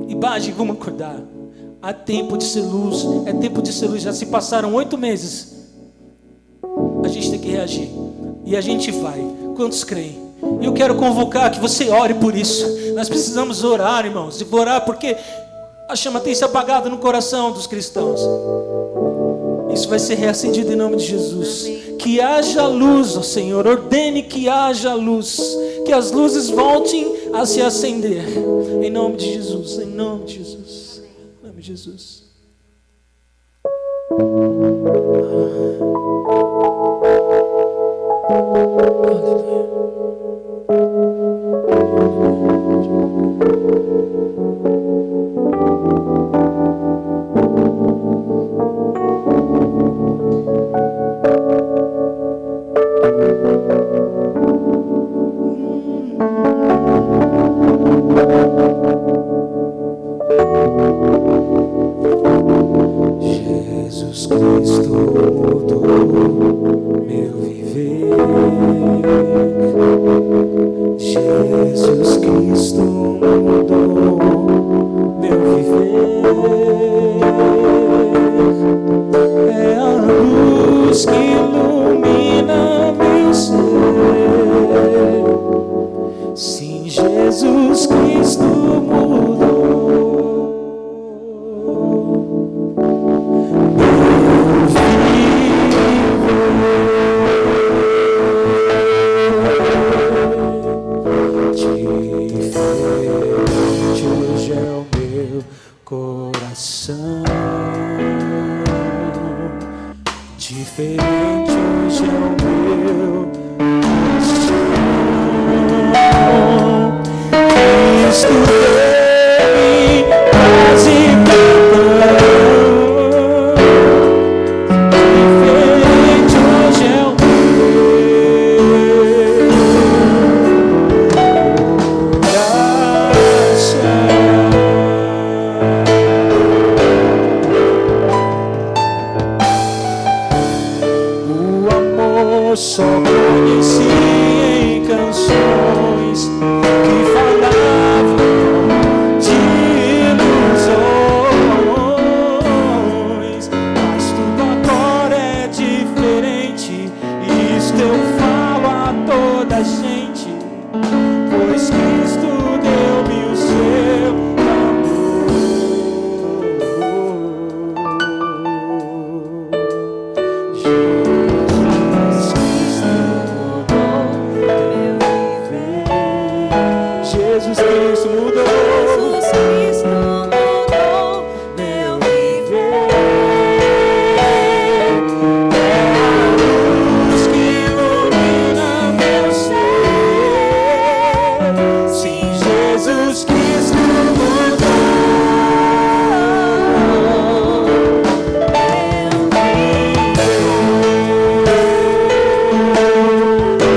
E Baji, vamos acordar. Há tempo de ser luz. É tempo de ser luz. Já se passaram 8 meses. A gente tem que reagir. E a gente vai. Quantos creem? E eu quero convocar que você ore por isso. Nós precisamos orar, irmãos. E orar porque a chama tem se apagado no coração dos cristãos. Isso vai ser reacendido em nome de Jesus. Amém. Que haja luz, ó Senhor. Ordene que haja luz. Que as luzes voltem a se acender. Em nome de Jesus. Em nome de Jesus. Em nome de Jesus. Jesus Cristo mudou meu viver. Jesus Cristo mudou meu viver. É a luz que ilumina meu ser. Sim, Jesus Cristo mudou. Diferente hoje é o meu coração. Cristo tem paz e perdão. Diferente hoje é o só conheci em canções que falavam de ilusões, mas tudo agora é diferente. Isto eu falo a toda a gente, pois Cristo deu-me o seu Jesus Cristo mudou. Jesus Cristo mudou meu viver. É a luz que ilumina meu ser. Sim, Jesus Cristo mudou meu viver.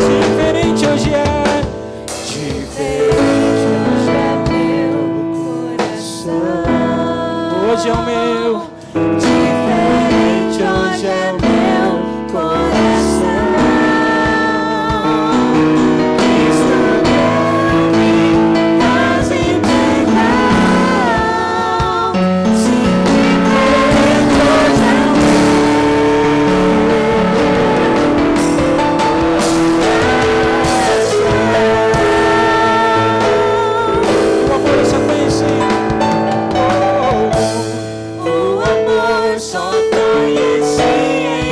Diferente hoje é. Hoje é o meu, diferente hoje é o meu coração. Cristo deu-me paz e perdão. Sim, diferente hoje é o meu. O amor eu só conheci. Só conheci em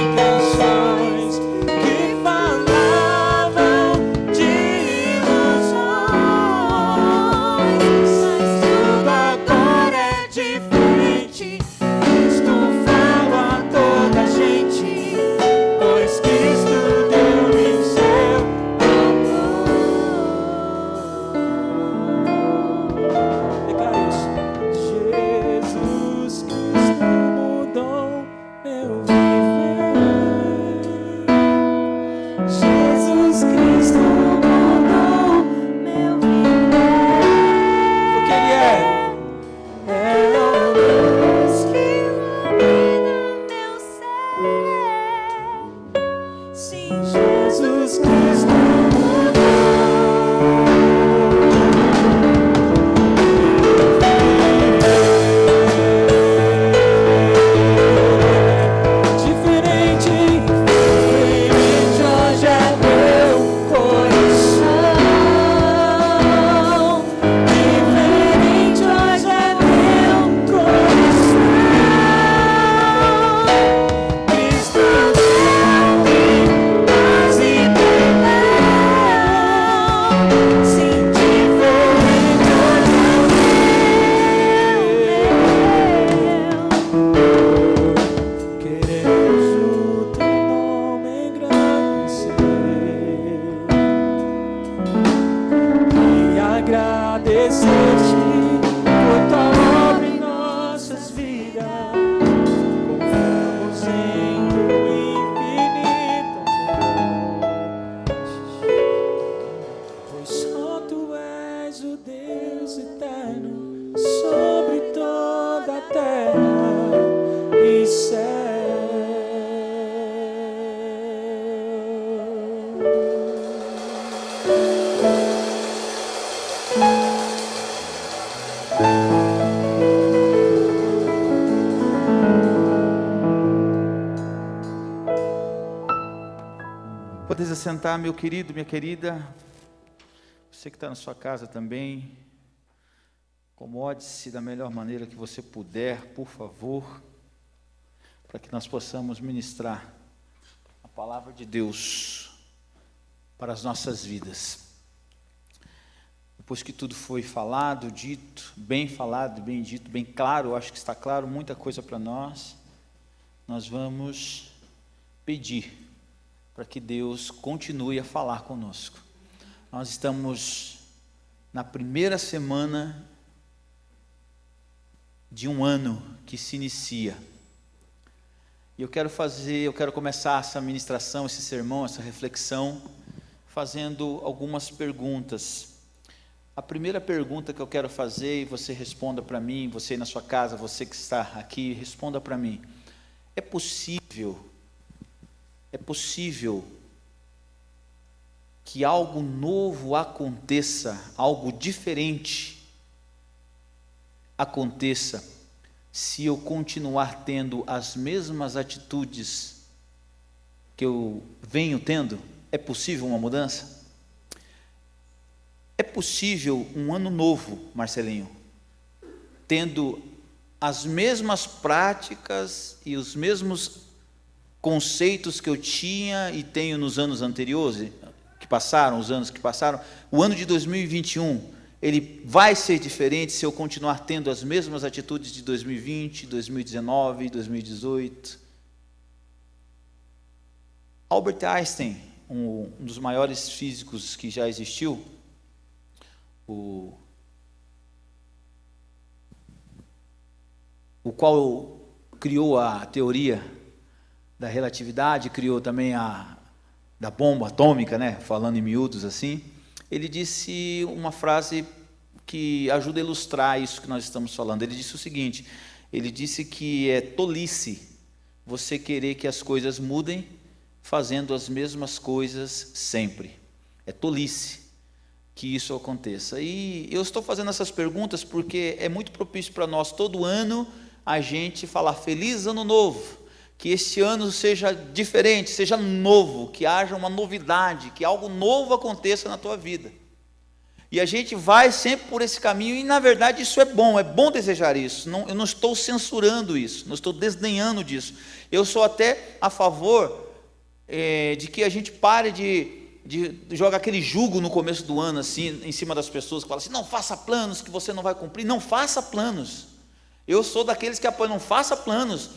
Jesus Cristo Pode sentar, meu querido, minha querida, você que está na sua casa também, acomode-se da melhor maneira que você puder, por favor, para que nós possamos ministrar a palavra de Deus para as nossas vidas. Depois que tudo foi falado, dito, bem dito, bem claro, acho que está claro, muita coisa para nós vamos pedir para que Deus continue a falar conosco. Nós estamos na primeira semana de um ano que se inicia. E eu quero começar essa ministração, esse sermão, essa reflexão, fazendo algumas perguntas. A primeira pergunta que eu quero fazer, e você responda para mim, você aí na sua casa, você que está aqui, responda para mim. É possível que algo novo aconteça, algo diferente aconteça, se eu continuar tendo as mesmas atitudes que eu venho tendo? É possível uma mudança? É possível um ano novo, Marcelinho, tendo as mesmas práticas e os mesmos conceitos que eu tinha e tenho nos anos anteriores, os anos que passaram? O ano de 2021, ele vai ser diferente se eu continuar tendo as mesmas atitudes de 2020, 2019, 2018? Albert Einstein, um dos maiores físicos que já existiu, o qual criou a teoria da relatividade, criou também da bomba atômica, né? Falando em miúdos assim, ele disse uma frase que ajuda a ilustrar isso que nós estamos falando. Ele disse o seguinte, ele disse que é tolice você querer que as coisas mudem fazendo as mesmas coisas sempre. É tolice que isso aconteça. E eu estou fazendo essas perguntas porque é muito propício para nós, todo ano, a gente falar feliz ano novo, que este ano seja diferente, seja novo, que haja uma novidade, que algo novo aconteça na tua vida. E a gente vai sempre por esse caminho, e na verdade isso é bom desejar isso. Eu não estou censurando isso, não estou desdenhando disso. Eu sou até a favor de que a gente pare de jogar aquele jugo no começo do ano, assim, em cima das pessoas que falam assim, não faça planos que você não vai cumprir. Não faça planos. Eu sou daqueles que apoiam, não faça planos.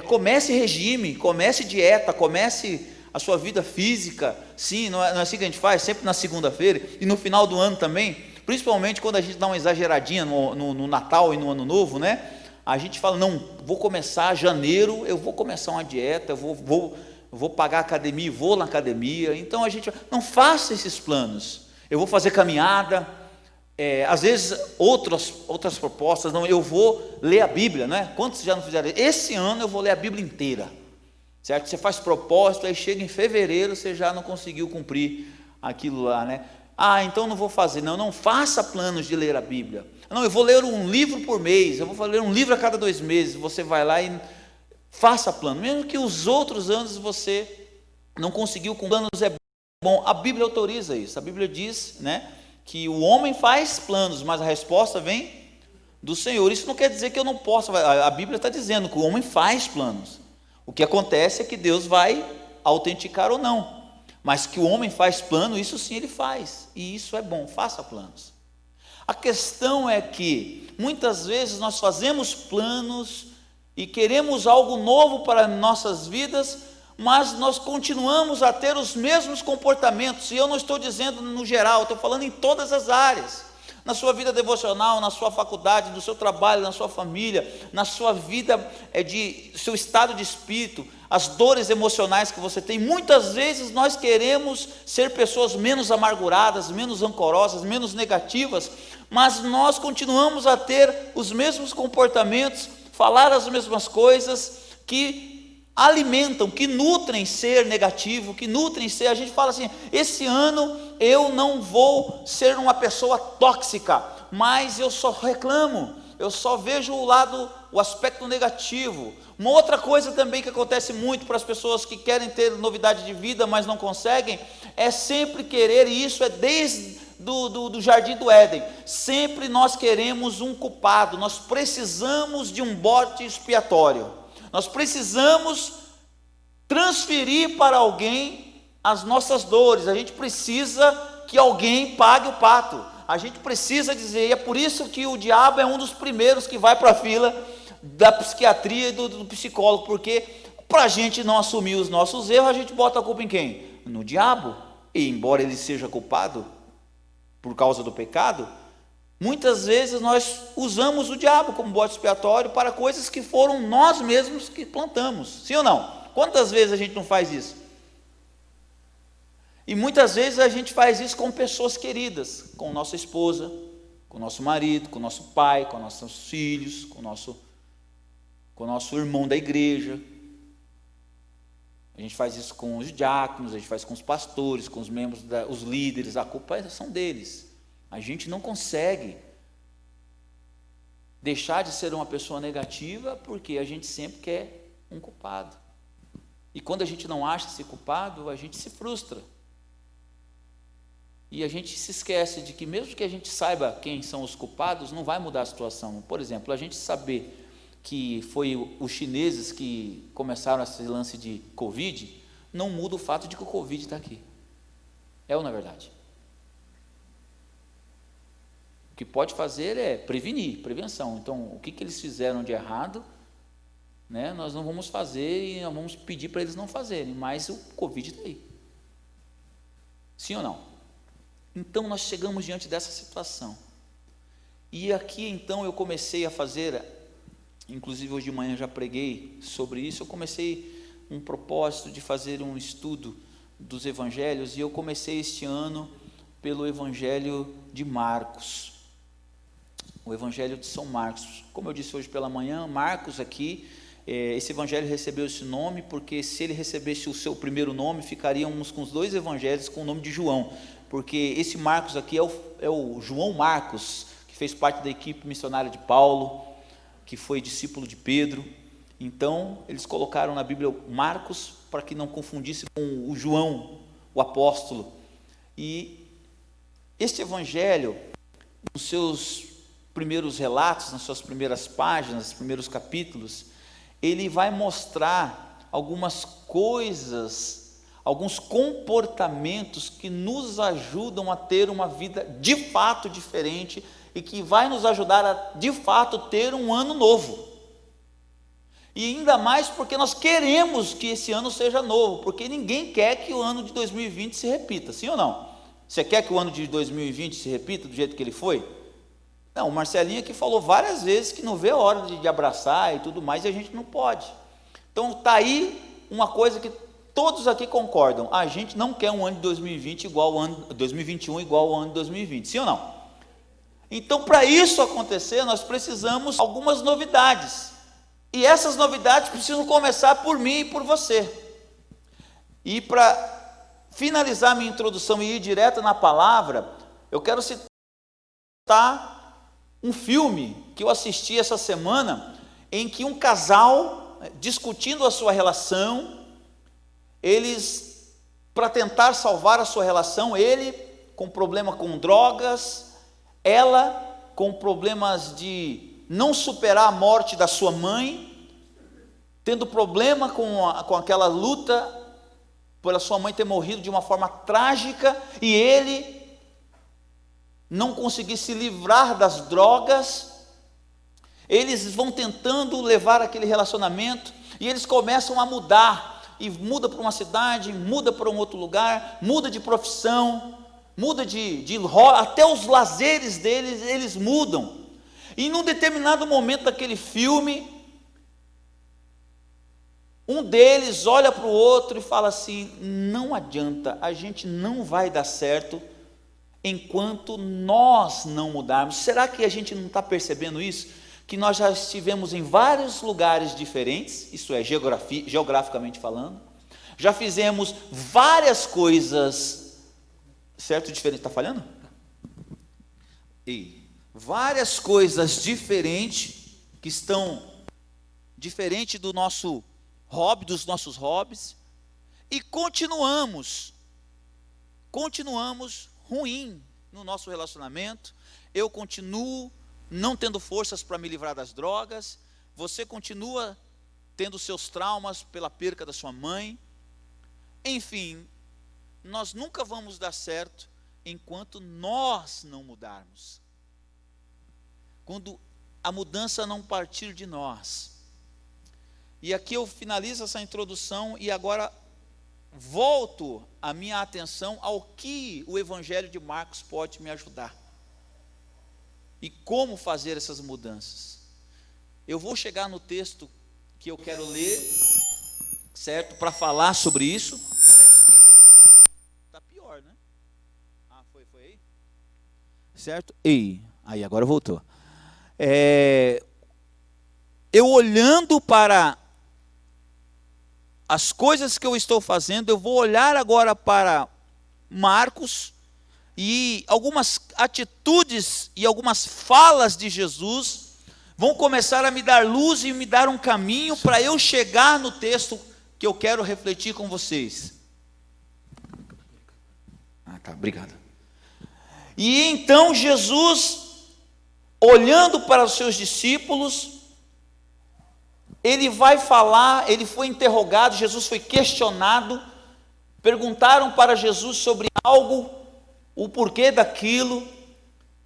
Comece regime, comece dieta, comece a sua vida física. Sim, não é assim que a gente faz, sempre na segunda-feira, e no final do ano também, principalmente quando a gente dá uma exageradinha no Natal e no Ano Novo, né? A gente fala, não, vou começar janeiro, eu vou começar uma dieta, eu vou pagar a academia, vou na academia. Então a gente não faça esses planos. Eu vou fazer caminhada, às vezes outras propostas, não, eu vou ler a Bíblia, né? Quantos já não fizeram? Esse ano eu vou ler a Bíblia inteira. certo? Você faz propósito, aí chega em fevereiro, você já não conseguiu cumprir aquilo lá, né? Ah, então não vou fazer. Não, não faça planos de ler a Bíblia. Não, eu vou ler um livro por mês, eu vou ler um livro a cada 2 meses. Você vai lá e faça plano, mesmo que os outros anos você não conseguiu com planos, é bom. A Bíblia autoriza isso. A Bíblia diz, né, que o homem faz planos, mas a resposta vem do Senhor. Isso não quer dizer que eu não possa. A Bíblia está dizendo que o homem faz planos. O que acontece é que Deus vai autenticar ou não. Mas que o homem faz plano, isso sim ele faz. E isso é bom, faça planos. A questão é que muitas vezes nós fazemos planos e queremos algo novo para nossas vidas, mas nós continuamos a ter os mesmos comportamentos. E eu não estou dizendo no geral, estou falando em todas as áreas. Na sua vida devocional, na sua faculdade, no seu trabalho, na sua família, na sua vida, seu estado de espírito, as dores emocionais que você tem. Muitas vezes nós queremos ser pessoas menos amarguradas, menos rancorosas, menos negativas, mas nós continuamos a ter os mesmos comportamentos, falar as mesmas coisas que alimentam, que nutrem ser negativo, que nutrem ser. A gente fala assim: esse ano eu não vou ser uma pessoa tóxica, mas eu só reclamo, eu só vejo o aspecto negativo. Uma outra coisa também que acontece muito para as pessoas que querem ter novidade de vida, mas não conseguem, é sempre querer, e isso é desde do jardim do Éden, sempre nós queremos um culpado, nós precisamos de um bode expiatório, nós precisamos transferir para alguém as nossas dores, a gente precisa que alguém pague o pato, a gente precisa dizer, e é por isso que o diabo é um dos primeiros que vai para a fila da psiquiatria e do psicólogo, porque para a gente não assumir os nossos erros, a gente bota a culpa em quem? No diabo. E embora ele seja culpado por causa do pecado, muitas vezes nós usamos o diabo como bode expiatório para coisas que foram nós mesmos que plantamos, sim ou não? Quantas vezes a gente não faz isso? E muitas vezes a gente faz isso com pessoas queridas, com nossa esposa, com nosso marido, com nosso pai, com nossos filhos, com nosso irmão da igreja. A gente faz isso com os diáconos, a gente faz com os pastores, com os membros, os líderes, a culpa são deles. A gente não consegue deixar de ser uma pessoa negativa porque a gente sempre quer um culpado. E quando a gente não acha esse culpado, a gente se frustra. E a gente se esquece de que mesmo que a gente saiba quem são os culpados, não vai mudar a situação. Por exemplo, a gente saber que foi os chineses que começaram esse lance de Covid, não muda o fato de que o Covid está aqui. É ou não é verdade? O que pode fazer é prevenir, prevenção. Então, o que eles fizeram de errado, né, nós não vamos fazer e nós vamos pedir para eles não fazerem, mas o Covid está aí. Sim ou não? Então, nós chegamos diante dessa situação. E aqui, então, eu comecei a fazer, inclusive hoje de manhã já preguei sobre isso, eu comecei um propósito de fazer um estudo dos evangelhos, e eu comecei este ano pelo evangelho de Marcos, o evangelho de São Marcos. Como eu disse hoje pela manhã, Marcos aqui, esse evangelho recebeu esse nome, porque se ele recebesse o seu primeiro nome, ficaríamos com os 2 evangelhos com o nome de João, porque esse Marcos aqui é o João Marcos, que fez parte da equipe missionária de Paulo, que foi discípulo de Pedro. Então eles colocaram na Bíblia Marcos para que não confundisse com o João, o apóstolo. E este evangelho, nos seus primeiros relatos, nas suas primeiras páginas, nos primeiros capítulos, ele vai mostrar algumas coisas, alguns comportamentos que nos ajudam a ter uma vida de fato diferente e que vai nos ajudar a de fato ter um ano novo. E ainda mais porque nós queremos que esse ano seja novo, porque ninguém quer que o ano de 2020 se repita, sim ou não? Você quer que o ano de 2020 se repita do jeito que ele foi? Não, o Marcelinho aqui falou várias vezes que não vê a hora de abraçar e tudo mais, e a gente não pode. Então está aí uma coisa que todos aqui concordam: a gente não quer um ano de 2020 igual ao ano 2021 igual ao ano de 2020, sim ou não? Então, para isso acontecer, nós precisamos de algumas novidades. E essas novidades precisam começar por mim e por você. E para finalizar minha introdução e ir direto na palavra, eu quero citar um filme que eu assisti essa semana, em que um casal, discutindo a sua relação, eles, para tentar salvar a sua relação, ele com problema com drogas, ela com problemas de não superar a morte da sua mãe, tendo problema com aquela luta pela sua mãe ter morrido de uma forma trágica, e ele não conseguir se livrar das drogas. Eles vão tentando levar aquele relacionamento, e eles começam a mudar, e muda para uma cidade, muda para um outro lugar, muda de profissão, muda até os lazeres deles, eles mudam. E num determinado momento daquele filme, um deles olha para o outro e fala assim: não adianta, a gente não vai dar certo enquanto nós não mudarmos. Será que a gente não está percebendo isso? Que nós já estivemos em vários lugares diferentes, isso é, geograficamente falando, já fizemos várias coisas, certo? Diferente, está falhando? E várias coisas diferentes, que estão diferente do nosso hobby, dos nossos hobbies, e continuamos ruim no nosso relacionamento. Eu continuo não tendo forças para me livrar das drogas, você continua tendo seus traumas pela perca da sua mãe. Enfim, nós nunca vamos dar certo enquanto nós não mudarmos, quando a mudança não partir de nós. E aqui eu finalizo essa introdução e agora volto a minha atenção ao que o Evangelho de Marcos pode me ajudar e como fazer essas mudanças. Eu vou chegar no texto que eu quero ler, certo? Para falar sobre isso. Parece que esse aqui tá pior, né? Ah, foi aí? Certo? Aí agora voltou. Eu olhando para as coisas que eu estou fazendo, eu vou olhar agora para Marcos, e algumas atitudes e algumas falas de Jesus vão começar a me dar luz e me dar um caminho para eu chegar no texto que eu quero refletir com vocês. Tá, obrigado. E então Jesus, olhando para os seus discípulos, ele vai falar, ele foi interrogado, Jesus foi questionado, perguntaram para Jesus sobre algo, o porquê daquilo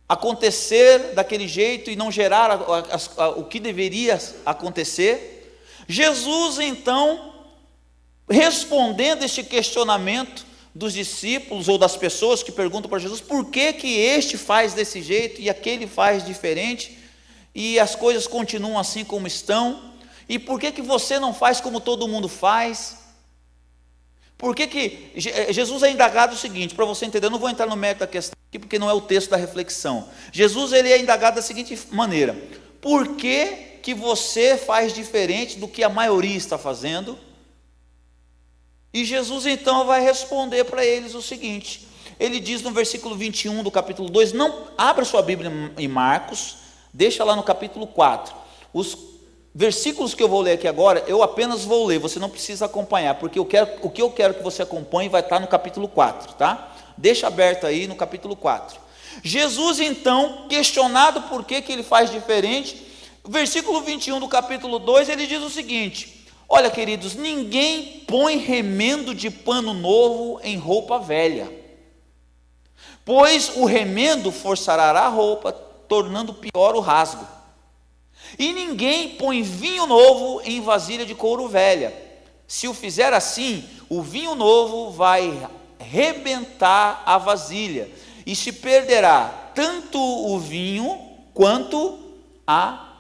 acontecer daquele jeito e não gerar o que deveria acontecer. Jesus então, respondendo este questionamento dos discípulos ou das pessoas que perguntam para Jesus, por que que este faz desse jeito e aquele faz diferente, e as coisas continuam assim como estão, e por que que você não faz como todo mundo faz? Por que que Jesus é indagado o seguinte, para você entender, eu não vou entrar no mérito da questão aqui, porque não é o texto da reflexão. Jesus, ele é indagado da seguinte maneira: por que que você faz diferente do que a maioria está fazendo? E Jesus então vai responder para eles o seguinte, ele diz no versículo 21 do capítulo 2, não abra sua Bíblia em Marcos, deixa lá no capítulo 4, os versículos que eu vou ler aqui agora, eu apenas vou ler, você não precisa acompanhar, porque o que eu quero que você acompanhe vai estar no capítulo 4, tá? Deixa aberto aí no capítulo 4. Jesus então, questionado por que que ele faz diferente, versículo 21 do capítulo 2, ele diz o seguinte: olha, queridos, ninguém põe remendo de pano novo em roupa velha, pois o remendo forçará a roupa, tornando pior o rasgo. E ninguém põe vinho novo em vasilha de couro velha. Se o fizer assim, o vinho novo vai rebentar a vasilha, e se perderá tanto o vinho quanto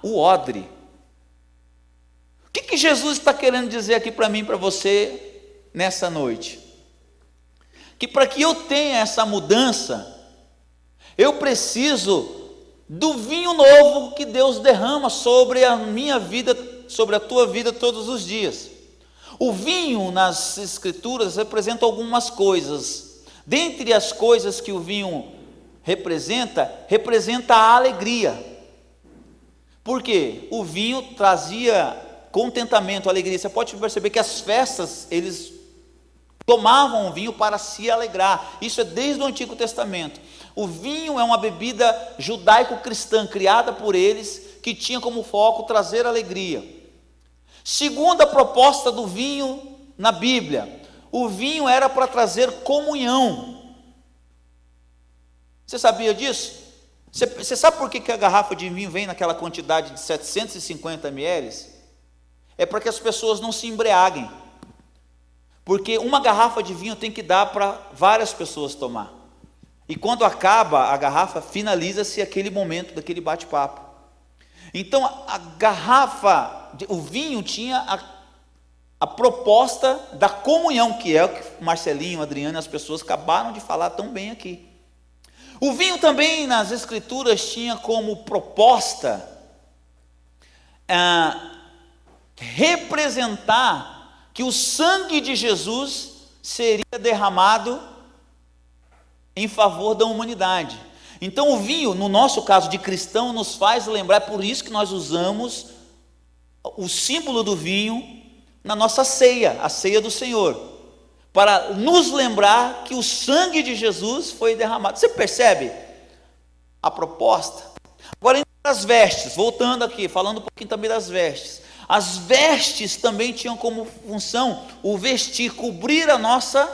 o odre. O que Jesus está querendo dizer aqui para mim e para você nessa noite? Que para que eu tenha essa mudança, eu preciso do vinho novo que Deus derrama sobre a minha vida, sobre a tua vida todos os dias. O vinho nas Escrituras representa algumas coisas. Dentre as coisas que o vinho representa a alegria. Por quê? O vinho trazia contentamento, alegria. Você pode perceber que as festas, eles tomavam o vinho para se alegrar. Isso é desde o Antigo Testamento. O vinho é uma bebida judaico-cristã, criada por eles, que tinha como foco trazer alegria. Segunda proposta do vinho na Bíblia, o vinho era para trazer comunhão. Você sabia disso? Você sabe por que a garrafa de vinho vem naquela quantidade de 750 ml? É para que as pessoas não se embriaguem. Porque uma garrafa de vinho tem que dar para várias pessoas tomar. E quando acaba a garrafa, finaliza-se aquele momento daquele bate-papo. Então a garrafa, o vinho tinha a proposta da comunhão, que é o que Marcelinho, Adriano e as pessoas acabaram de falar tão bem aqui. O vinho também nas Escrituras tinha como proposta representar que o sangue de Jesus seria derramado em favor da humanidade. Então o vinho, no nosso caso de cristão, nos faz lembrar, por isso que nós usamos o símbolo do vinho na nossa ceia, a ceia do Senhor, para nos lembrar que o sangue de Jesus foi derramado. Você percebe a proposta? Agora, as vestes, voltando aqui, falando um pouquinho também das vestes. As vestes também tinham como função o vestir, cobrir a nossa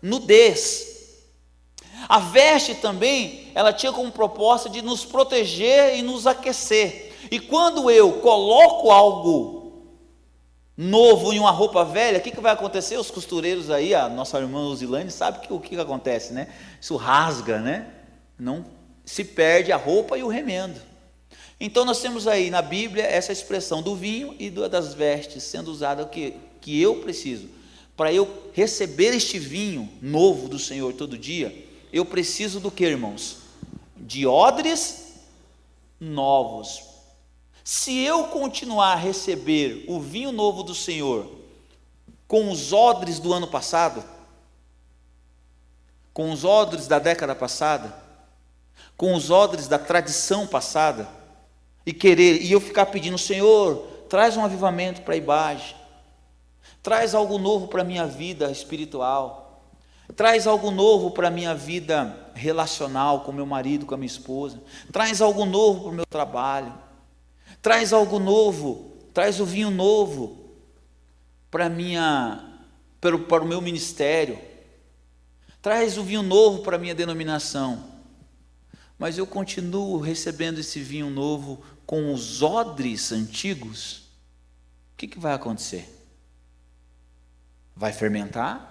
nudez. A veste também, ela tinha como proposta de nos proteger e nos aquecer. E quando eu coloco algo novo em uma roupa velha, o que vai acontecer? Os costureiros aí, a nossa irmã Usilane sabe o que acontece, né? Isso rasga, né? Não se perde a roupa e o remendo. Então nós temos aí na Bíblia essa expressão do vinho e das vestes sendo usada, que eu preciso, para eu receber este vinho novo do Senhor todo dia, eu preciso do que, irmãos? De odres novos. Se eu continuar a receber o vinho novo do Senhor com os odres do ano passado, com os odres da década passada, com os odres da tradição passada, e eu ficar pedindo, Senhor, traz um avivamento para a Ibage, traz algo novo para a minha vida espiritual, traz algo novo para a minha vida relacional, com meu marido, com a minha esposa, traz algo novo para o meu trabalho, traz algo novo, traz o vinho novo para o meu ministério, traz o vinho novo para a minha denominação, mas eu continuo recebendo esse vinho novo com os odres antigos, o que vai acontecer? Vai fermentar,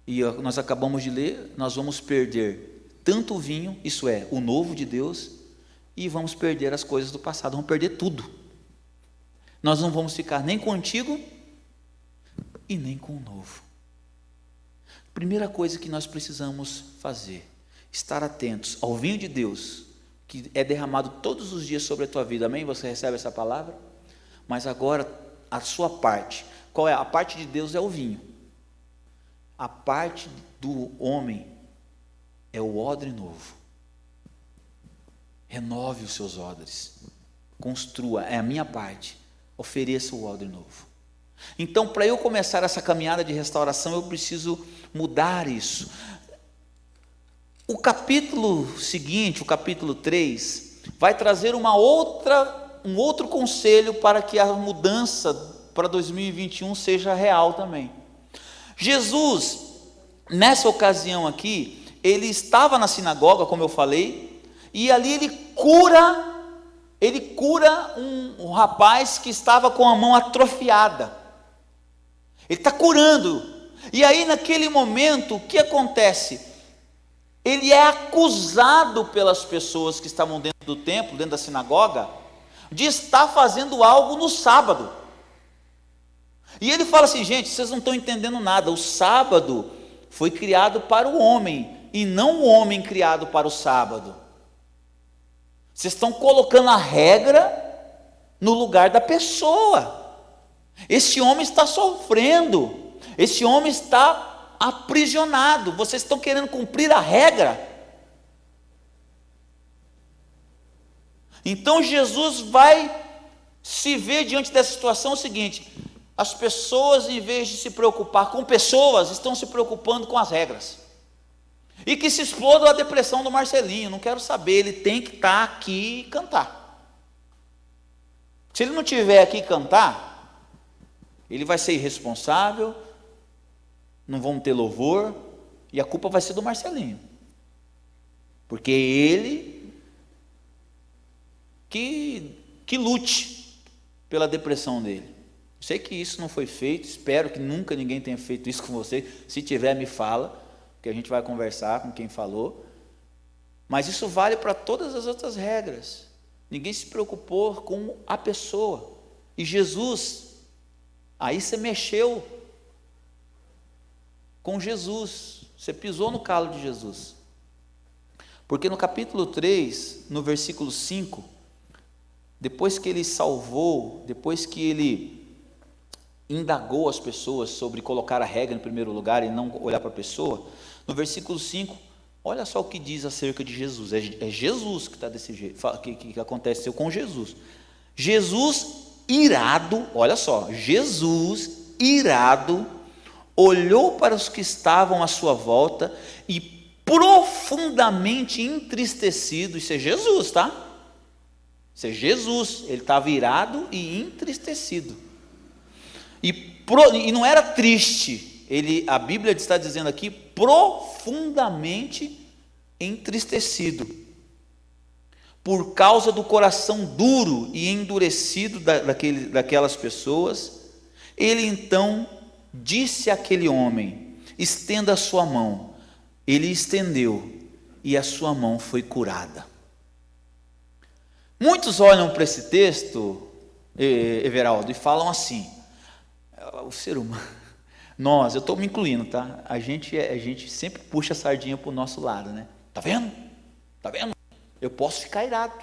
e nós acabamos de ler, nós vamos perder tanto o vinho, isso é, o novo de Deus, e vamos perder as coisas do passado, vamos perder tudo. Nós não vamos ficar nem com o antigo e nem com o novo. Primeira coisa que nós precisamos fazer, estar atentos ao vinho de Deus, que é derramado todos os dias sobre a tua vida, amém? Você recebe essa palavra? Mas agora, a sua parte, qual é? A parte de Deus é o vinho, a parte do homem é o odre novo. Renove os seus odres, construa, é a minha parte, ofereça o odre novo. Então, para eu começar essa caminhada de restauração, eu preciso mudar isso. O capítulo seguinte, o capítulo 3, vai trazer um outro conselho para que a mudança para 2021 seja real também. Jesus, nessa ocasião aqui, ele estava na sinagoga, como eu falei, e ali ele cura um rapaz que estava com a mão atrofiada. Ele está curando. E aí naquele momento, o que acontece? Ele é acusado pelas pessoas que estavam dentro do templo, dentro da sinagoga, de estar fazendo algo no sábado. E ele fala assim, gente, vocês não estão entendendo nada, o sábado foi criado para o homem, e não o homem criado para o sábado. Vocês estão colocando a regra no lugar da pessoa. Esse homem está sofrendo, esse homem está aprisionado. Vocês estão querendo cumprir a regra. Então Jesus vai se ver diante dessa situação o seguinte: as pessoas, em vez de se preocupar com pessoas, estão se preocupando com as regras. E que se exploda a depressão do Marcelinho, não quero saber, ele tem que estar aqui e cantar. Se ele não estiver aqui e cantar, ele vai ser irresponsável, não vão ter louvor, e a culpa vai ser do Marcelinho. Porque ele que lute pela depressão dele. Sei que isso não foi feito, espero que nunca ninguém tenha feito isso com você. Se tiver, me fala, que a gente vai conversar com quem falou. Mas isso vale para todas as outras regras. Ninguém se preocupou com a pessoa. E Jesus, aí você mexeu com Jesus, você pisou no calo de Jesus. Porque no capítulo 3, no versículo 5, depois que ele salvou, depois que ele indagou as pessoas sobre colocar a regra em primeiro lugar e não olhar para a pessoa, no versículo 5, olha só o que diz acerca de Jesus. É Jesus que está desse jeito, que aconteceu com Jesus. Jesus irado, olha só, Jesus irado, olhou para os que estavam à sua volta e profundamente entristecido. Isso é Jesus, tá? Isso é Jesus, ele estava irado e entristecido. E não era triste, a Bíblia está dizendo aqui, profundamente entristecido, por causa do coração duro e endurecido daquelas pessoas. Ele então disse àquele homem: estenda a sua mão. Ele estendeu e a sua mão foi curada. Muitos olham para esse texto, Everaldo, e falam assim: o ser humano, eu estou me incluindo, tá? A gente sempre puxa a sardinha para o nosso lado, né? Tá vendo? Tá vendo? Eu posso ficar irado,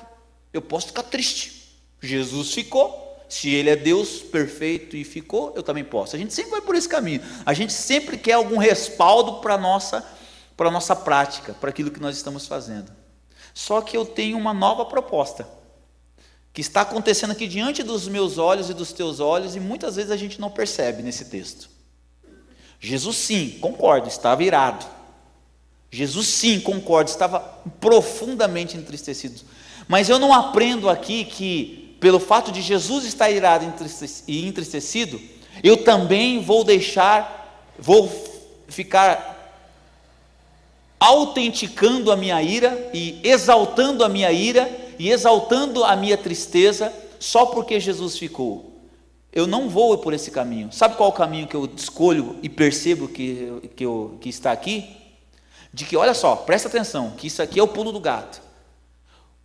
eu posso ficar triste. Jesus ficou. Se ele é Deus perfeito e ficou, eu também posso. A gente sempre vai por esse caminho. A gente sempre quer algum respaldo para a nossa prática, para aquilo que nós estamos fazendo. Só que eu tenho uma nova proposta, que está acontecendo aqui diante dos meus olhos e dos teus olhos, e muitas vezes a gente não percebe nesse texto. Jesus sim, concordo, estava irado. Jesus sim, concordo, estava profundamente entristecido. Mas eu não aprendo aqui que, pelo fato de Jesus estar irado e entristecido, eu também vou ficar autenticando a minha ira e exaltando a minha ira e exaltando a minha tristeza só porque Jesus ficou. Eu não vou por esse caminho. Sabe qual é o caminho que eu escolho e percebo que está aqui? De que, olha só, presta atenção, que isso aqui é o pulo do gato.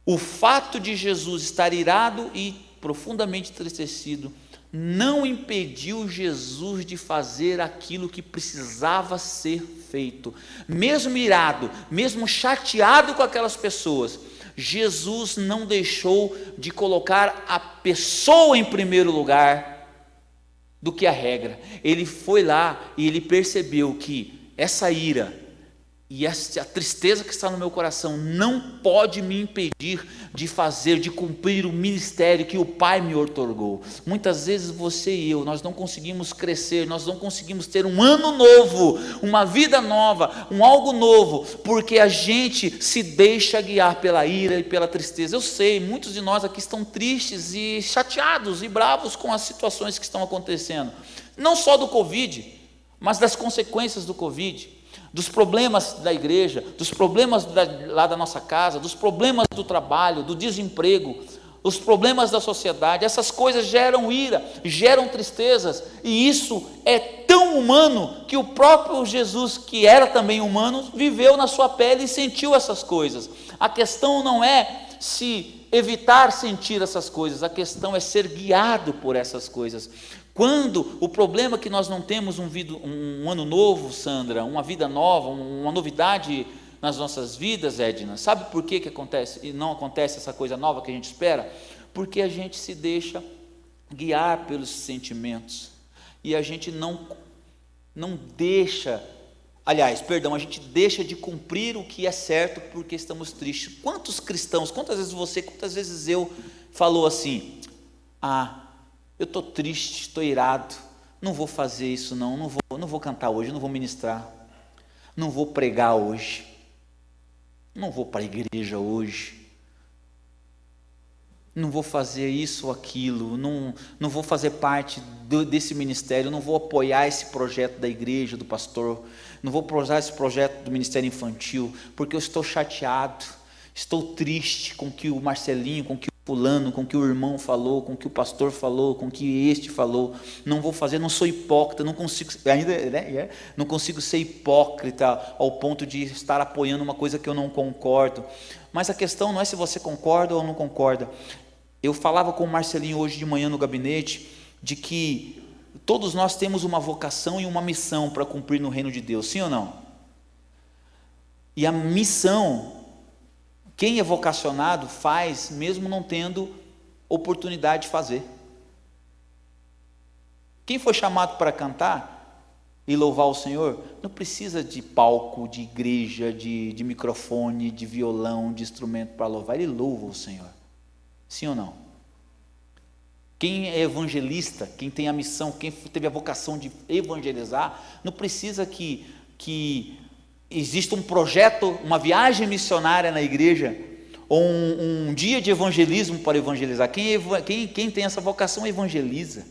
O fato de Jesus estar irado e profundamente entristecido não impediu Jesus de fazer aquilo que precisava ser feito. Mesmo irado, mesmo chateado com aquelas pessoas, Jesus não deixou de colocar a pessoa em primeiro lugar do que a regra. Ele foi lá e ele percebeu que essa ira e a tristeza que está no meu coração não pode me impedir de cumprir o ministério que o Pai me outorgou. Muitas vezes você e eu, nós não conseguimos crescer, nós não conseguimos ter um ano novo, uma vida nova, algo novo, porque a gente se deixa guiar pela ira e pela tristeza. Eu sei, muitos de nós aqui estão tristes e chateados e bravos com as situações que estão acontecendo, não só do Covid, mas das consequências do Covid, dos problemas da igreja, dos problemas lá da nossa casa, dos problemas do trabalho, do desemprego, os problemas da sociedade. Essas coisas geram ira, geram tristezas, e isso é tão humano que o próprio Jesus, que era também humano, viveu na sua pele e sentiu essas coisas. A questão não é se evitar sentir essas coisas, a questão é ser guiado por essas coisas. Quando o problema é que nós não temos um ano novo, Sandra, uma vida nova, uma novidade nas nossas vidas, Edna, sabe por que acontece e não acontece essa coisa nova que a gente espera? Porque a gente se deixa guiar pelos sentimentos, e a gente não deixa, aliás, perdão, a gente deixa de cumprir o que é certo porque estamos tristes. Quantos cristãos, quantas vezes você, quantas vezes eu falou assim: eu estou triste, estou irado, não vou fazer isso não vou cantar hoje, não vou ministrar, não vou pregar hoje, não vou para a igreja hoje, não vou fazer isso ou aquilo, não vou fazer parte desse ministério, não vou apoiar esse projeto da igreja, do pastor, não vou apoiar esse projeto do ministério infantil, porque eu estou chateado, estou triste com o que o Marcelinho, com o que o fulano, com o que o irmão falou, com o que o pastor falou, com o que este falou, não vou fazer, não sou hipócrita, não consigo, não consigo ser hipócrita ao ponto de estar apoiando uma coisa que eu não concordo. Mas a questão não é se você concorda ou não concorda. Eu falava com o Marcelinho hoje de manhã no gabinete, de que todos nós temos uma vocação e uma missão para cumprir no reino de Deus, sim ou não? E a missão, quem é vocacionado faz, mesmo não tendo oportunidade de fazer. Quem foi chamado para cantar e louvar o Senhor, não precisa de palco, de igreja, de microfone, de violão, de instrumento para louvar, ele louva o Senhor, sim ou não? Quem é evangelista, quem tem a missão, quem teve a vocação de evangelizar, não precisa que exista um projeto, uma viagem missionária na igreja, ou um dia de evangelismo para evangelizar. Quem tem essa vocação evangeliza.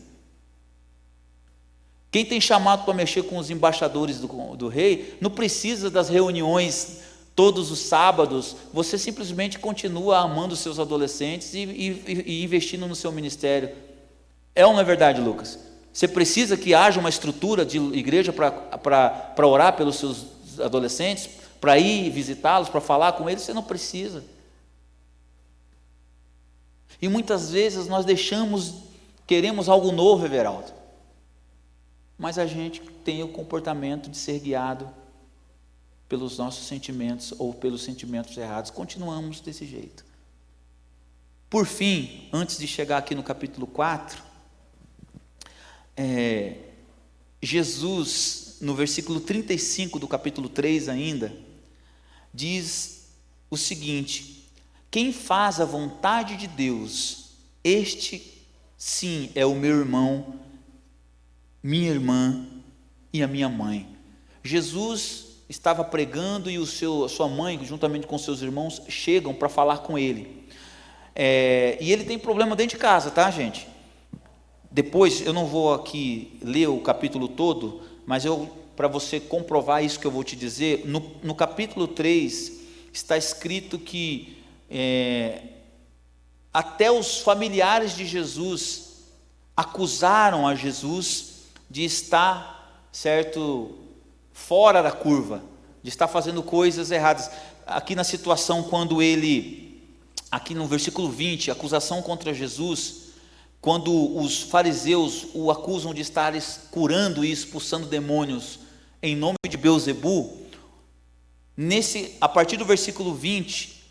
Quem tem chamado para mexer com os embaixadores do rei, não precisa das reuniões todos os sábados, você simplesmente continua amando os seus adolescentes e investindo no seu ministério. É ou não é verdade, Lucas? Você precisa que haja uma estrutura de igreja para orar pelos seus adolescentes, para ir visitá-los, para falar com eles? Você não precisa. E muitas vezes nós queremos algo novo, Everaldo, mas a gente tem o comportamento de ser guiado pelos nossos sentimentos ou pelos sentimentos errados. Continuamos desse jeito. Por fim, antes de chegar aqui no capítulo 4, Jesus, no versículo 35 do capítulo 3 ainda, diz o seguinte: quem faz a vontade de Deus, este sim é o meu irmão, minha irmã e a minha mãe. Jesus estava pregando e sua mãe, juntamente com seus irmãos, chegam para falar com ele. E ele tem problema dentro de casa, tá, gente? Depois, eu não vou aqui ler o capítulo todo, mas para você comprovar isso que eu vou te dizer, no capítulo 3 está escrito que até os familiares de Jesus acusaram a Jesus de estar, certo, fora da curva, de estar fazendo coisas erradas. Aqui na situação, quando aqui no versículo 20, a acusação contra Jesus, quando os fariseus o acusam de estar curando e expulsando demônios em nome de Beelzebu, a partir do versículo 20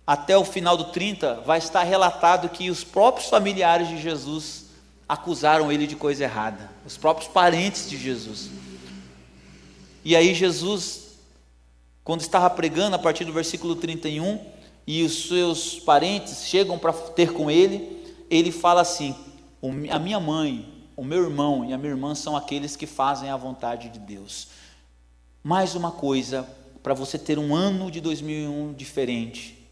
até o final do 30, vai estar relatado que os próprios familiares de Jesus acusaram ele de coisa errada, os próprios parentes de Jesus. E aí Jesus, quando estava pregando, a partir do versículo 31, e os seus parentes chegam para ter com ele, ele fala assim: a minha mãe, o meu irmão e a minha irmã são aqueles que fazem a vontade de Deus. Mais uma coisa, para você ter um ano de 2001 diferente: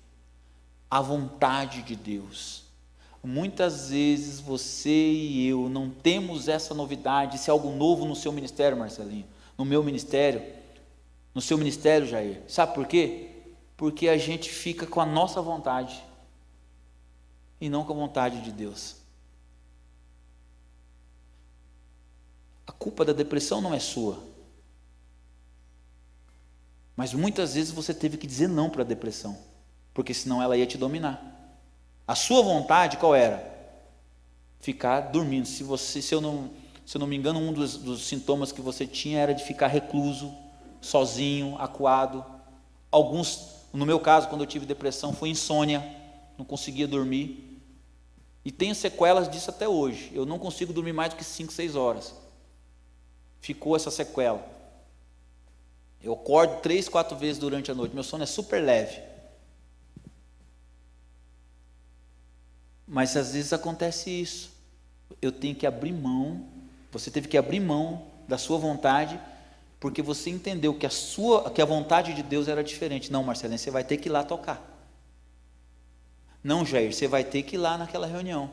a vontade de Deus. Muitas vezes você e eu não temos essa novidade. Isso é algo novo no seu ministério, Marcelinho, no meu ministério, no seu ministério, Jair. Sabe por quê? Porque a gente fica com a nossa vontade e não com a vontade de Deus. A culpa da depressão não é sua, mas muitas vezes você teve que dizer não para a depressão, porque senão ela ia te dominar. A sua vontade qual era? Ficar dormindo. Se eu não me engano, um dos sintomas que você tinha era de ficar recluso, sozinho, acuado. Alguns, no meu caso, quando eu tive depressão, foi insônia, não conseguia dormir. E tenho sequelas disso até hoje. Eu não consigo dormir mais do que 5, 6 horas. Ficou essa sequela. Eu acordo 3, 4 vezes durante a noite. Meu sono é super leve. Mas às vezes acontece isso. Eu tenho que abrir mão. Você teve que abrir mão da sua vontade, porque você entendeu que a vontade de Deus era diferente. Não, Marcelinho, você vai ter que ir lá tocar. Não, Jair, você vai ter que ir lá naquela reunião.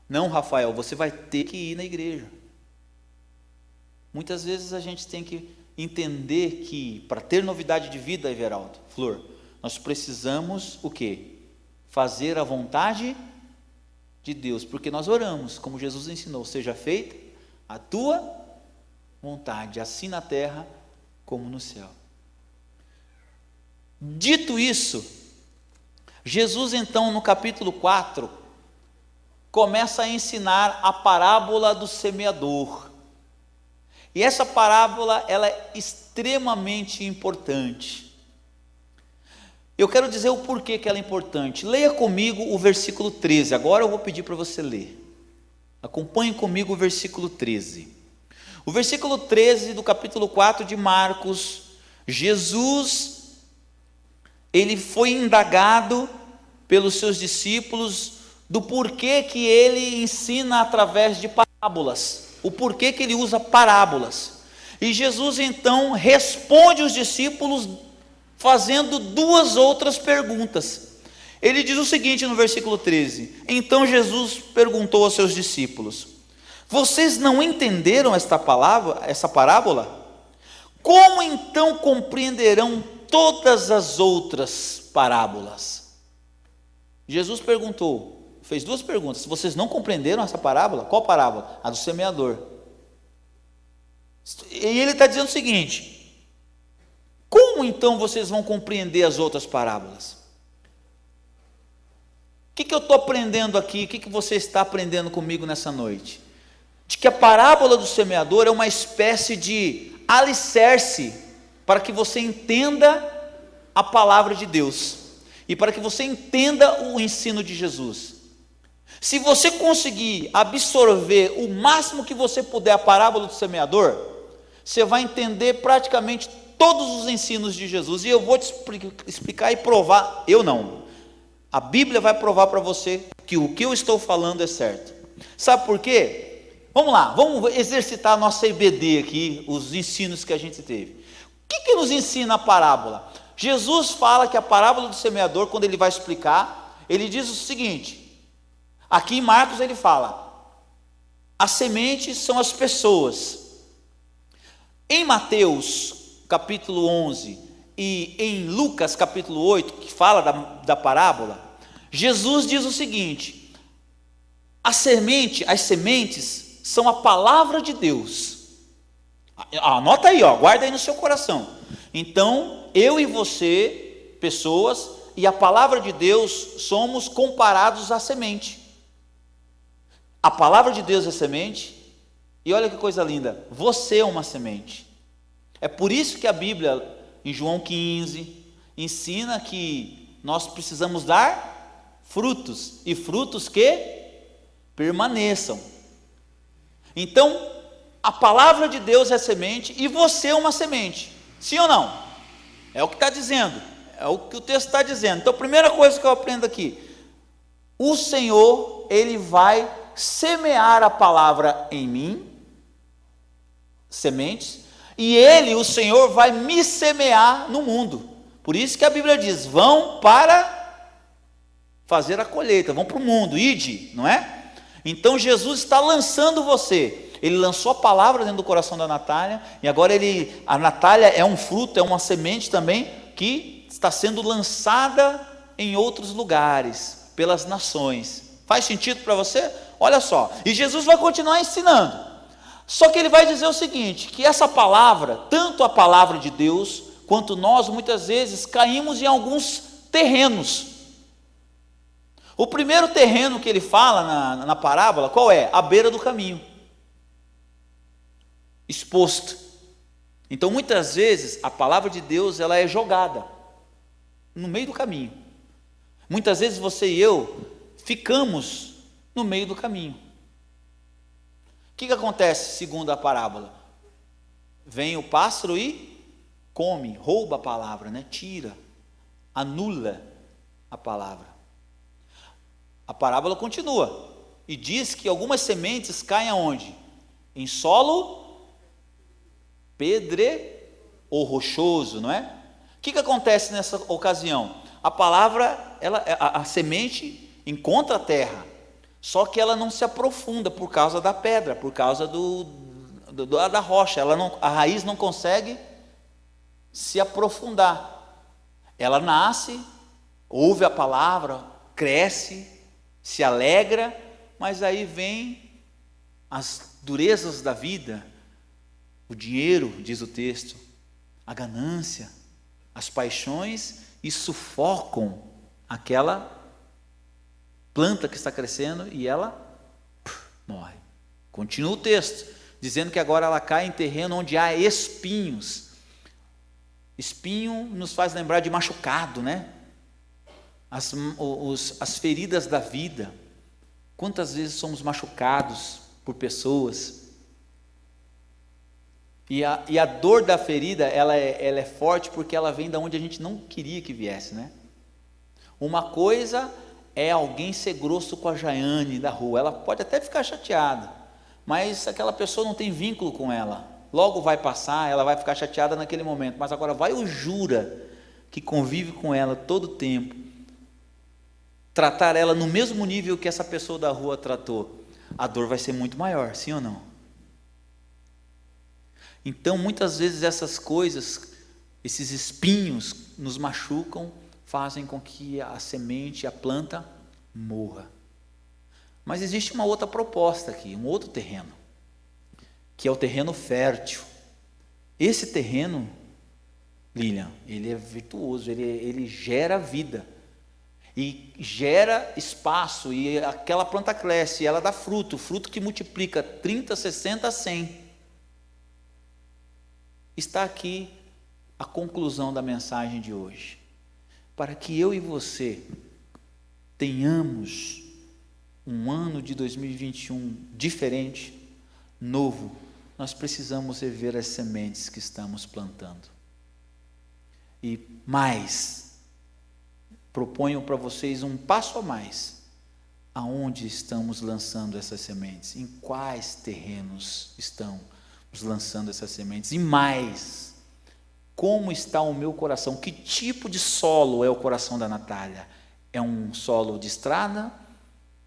Não, Rafael, você vai ter que ir na igreja. Muitas vezes a gente tem que entender que para ter novidade de vida, Everaldo, Flor, nós precisamos o quê? Fazer a vontade de Deus, porque nós oramos, como Jesus ensinou, seja feita a tua vontade, assim na terra como no céu. Dito isso, Jesus então no capítulo 4, começa a ensinar a parábola do semeador. E essa parábola, ela é extremamente importante. Eu quero dizer o porquê que ela é importante. Leia comigo o versículo 13. Agora eu vou pedir para você ler. Acompanhe comigo o versículo 13. O versículo 13 do capítulo 4 de Marcos, Jesus, ele foi indagado pelos seus discípulos do porquê que ele ensina através de parábolas. O porquê que ele usa parábolas. E Jesus então responde os discípulos fazendo duas outras perguntas. Ele diz o seguinte no versículo 13: então Jesus perguntou aos seus discípulos: vocês não entenderam essa parábola? Como então compreenderão todas as outras parábolas? Jesus perguntou, fez duas perguntas. Vocês não compreenderam essa parábola? Qual parábola? A do semeador. E ele está dizendo o seguinte: como então vocês vão compreender as outras parábolas? O que eu estou aprendendo aqui? O que você está aprendendo comigo nessa noite? De que a parábola do semeador é uma espécie de alicerce para que você entenda a palavra de Deus e para que você entenda o ensino de Jesus. Se você conseguir absorver o máximo que você puder a parábola do semeador, você vai entender praticamente todos os ensinos de Jesus. E eu vou te explicar e provar. Eu não. A Bíblia vai provar para você que o que eu estou falando é certo. Sabe por quê? Vamos lá, vamos exercitar a nossa IBD aqui, os ensinos que a gente teve. O que nos ensina a parábola? Jesus fala que a parábola do semeador, quando ele vai explicar, ele diz o seguinte, aqui em Marcos ele fala, as sementes são as pessoas. Em Mateus capítulo 11 e em Lucas capítulo 8, que fala da parábola, Jesus diz o seguinte, as sementes são a palavra de Deus. Anota aí, guarda aí no seu coração. Então, eu e você, pessoas, e a palavra de Deus, somos comparados à semente. A palavra de Deus é semente, e olha que coisa linda, você é uma semente. É por isso que a Bíblia, em João 15, ensina que nós precisamos dar frutos, e frutos que permaneçam. Então, a palavra de Deus é semente, e você é uma semente, sim ou não? É o que está dizendo, é o que o texto está dizendo. Então, a primeira coisa que eu aprendo aqui, o Senhor, Ele vai semear a palavra em mim, sementes, e Ele, o Senhor, vai me semear no mundo. Por isso que a Bíblia diz, vão para fazer a colheita, vão para o mundo, ide, não é? Então Jesus está lançando você. Ele lançou a palavra dentro do coração da Natália, e agora a Natália é um fruto, é uma semente também, que está sendo lançada em outros lugares, pelas nações. Faz sentido para você? Olha só, e Jesus vai continuar ensinando, só que ele vai dizer o seguinte, que essa palavra, tanto a palavra de Deus, quanto nós muitas vezes caímos em alguns terrenos. O primeiro terreno que ele fala na parábola, qual é? A beira do caminho, exposto. Então muitas vezes a palavra de Deus ela é jogada no meio do caminho. Muitas vezes você e eu ficamos no meio do caminho. O que acontece segundo a parábola? Vem o pássaro e come, rouba a palavra, né? Tira, anula a palavra. A parábola continua e diz que algumas sementes caem aonde? Em solo pedre ou rochoso, não é? O que acontece nessa ocasião? A palavra, a semente encontra a terra, só que ela não se aprofunda por causa da pedra, por causa da rocha. A raiz não consegue se aprofundar. Ela nasce, ouve a palavra, cresce, se alegra, mas aí vem as durezas da vida, o dinheiro, diz o texto, a ganância, as paixões, e sufocam aquela planta que está crescendo e ela morre. Continua o texto, dizendo que agora ela cai em terreno onde há espinhos. Espinho nos faz lembrar de machucado, né? As feridas da vida. Quantas vezes somos machucados por pessoas? E a dor da ferida, ela é forte porque ela vem da onde a gente não queria que viesse, né? Uma coisa é alguém ser grosso com a Jaiane da rua, ela pode até ficar chateada, mas aquela pessoa não tem vínculo com ela, logo vai passar, ela vai ficar chateada naquele momento, mas agora vai o Jura, que convive com ela todo o tempo, tratar ela no mesmo nível que essa pessoa da rua tratou, a dor vai ser muito maior, sim ou não? Então, muitas vezes essas coisas, esses espinhos nos machucam, fazem com que a semente, a planta, morra. Mas existe uma outra proposta aqui, um outro terreno, que é o terreno fértil. Esse terreno, Lilian, ele é virtuoso, ele gera vida, e gera espaço, e aquela planta cresce, e ela dá fruto, fruto que multiplica 30, 60, 100. Está aqui a conclusão da mensagem de hoje. Para que eu e você tenhamos um ano de 2021 diferente, novo, nós precisamos rever as sementes que estamos plantando. E mais, proponho para vocês um passo a mais. Aonde estamos lançando essas sementes? Em quais terrenos estamos lançando essas sementes? E mais, como está o meu coração? Que tipo de solo é o coração da Natália? É um solo de estrada,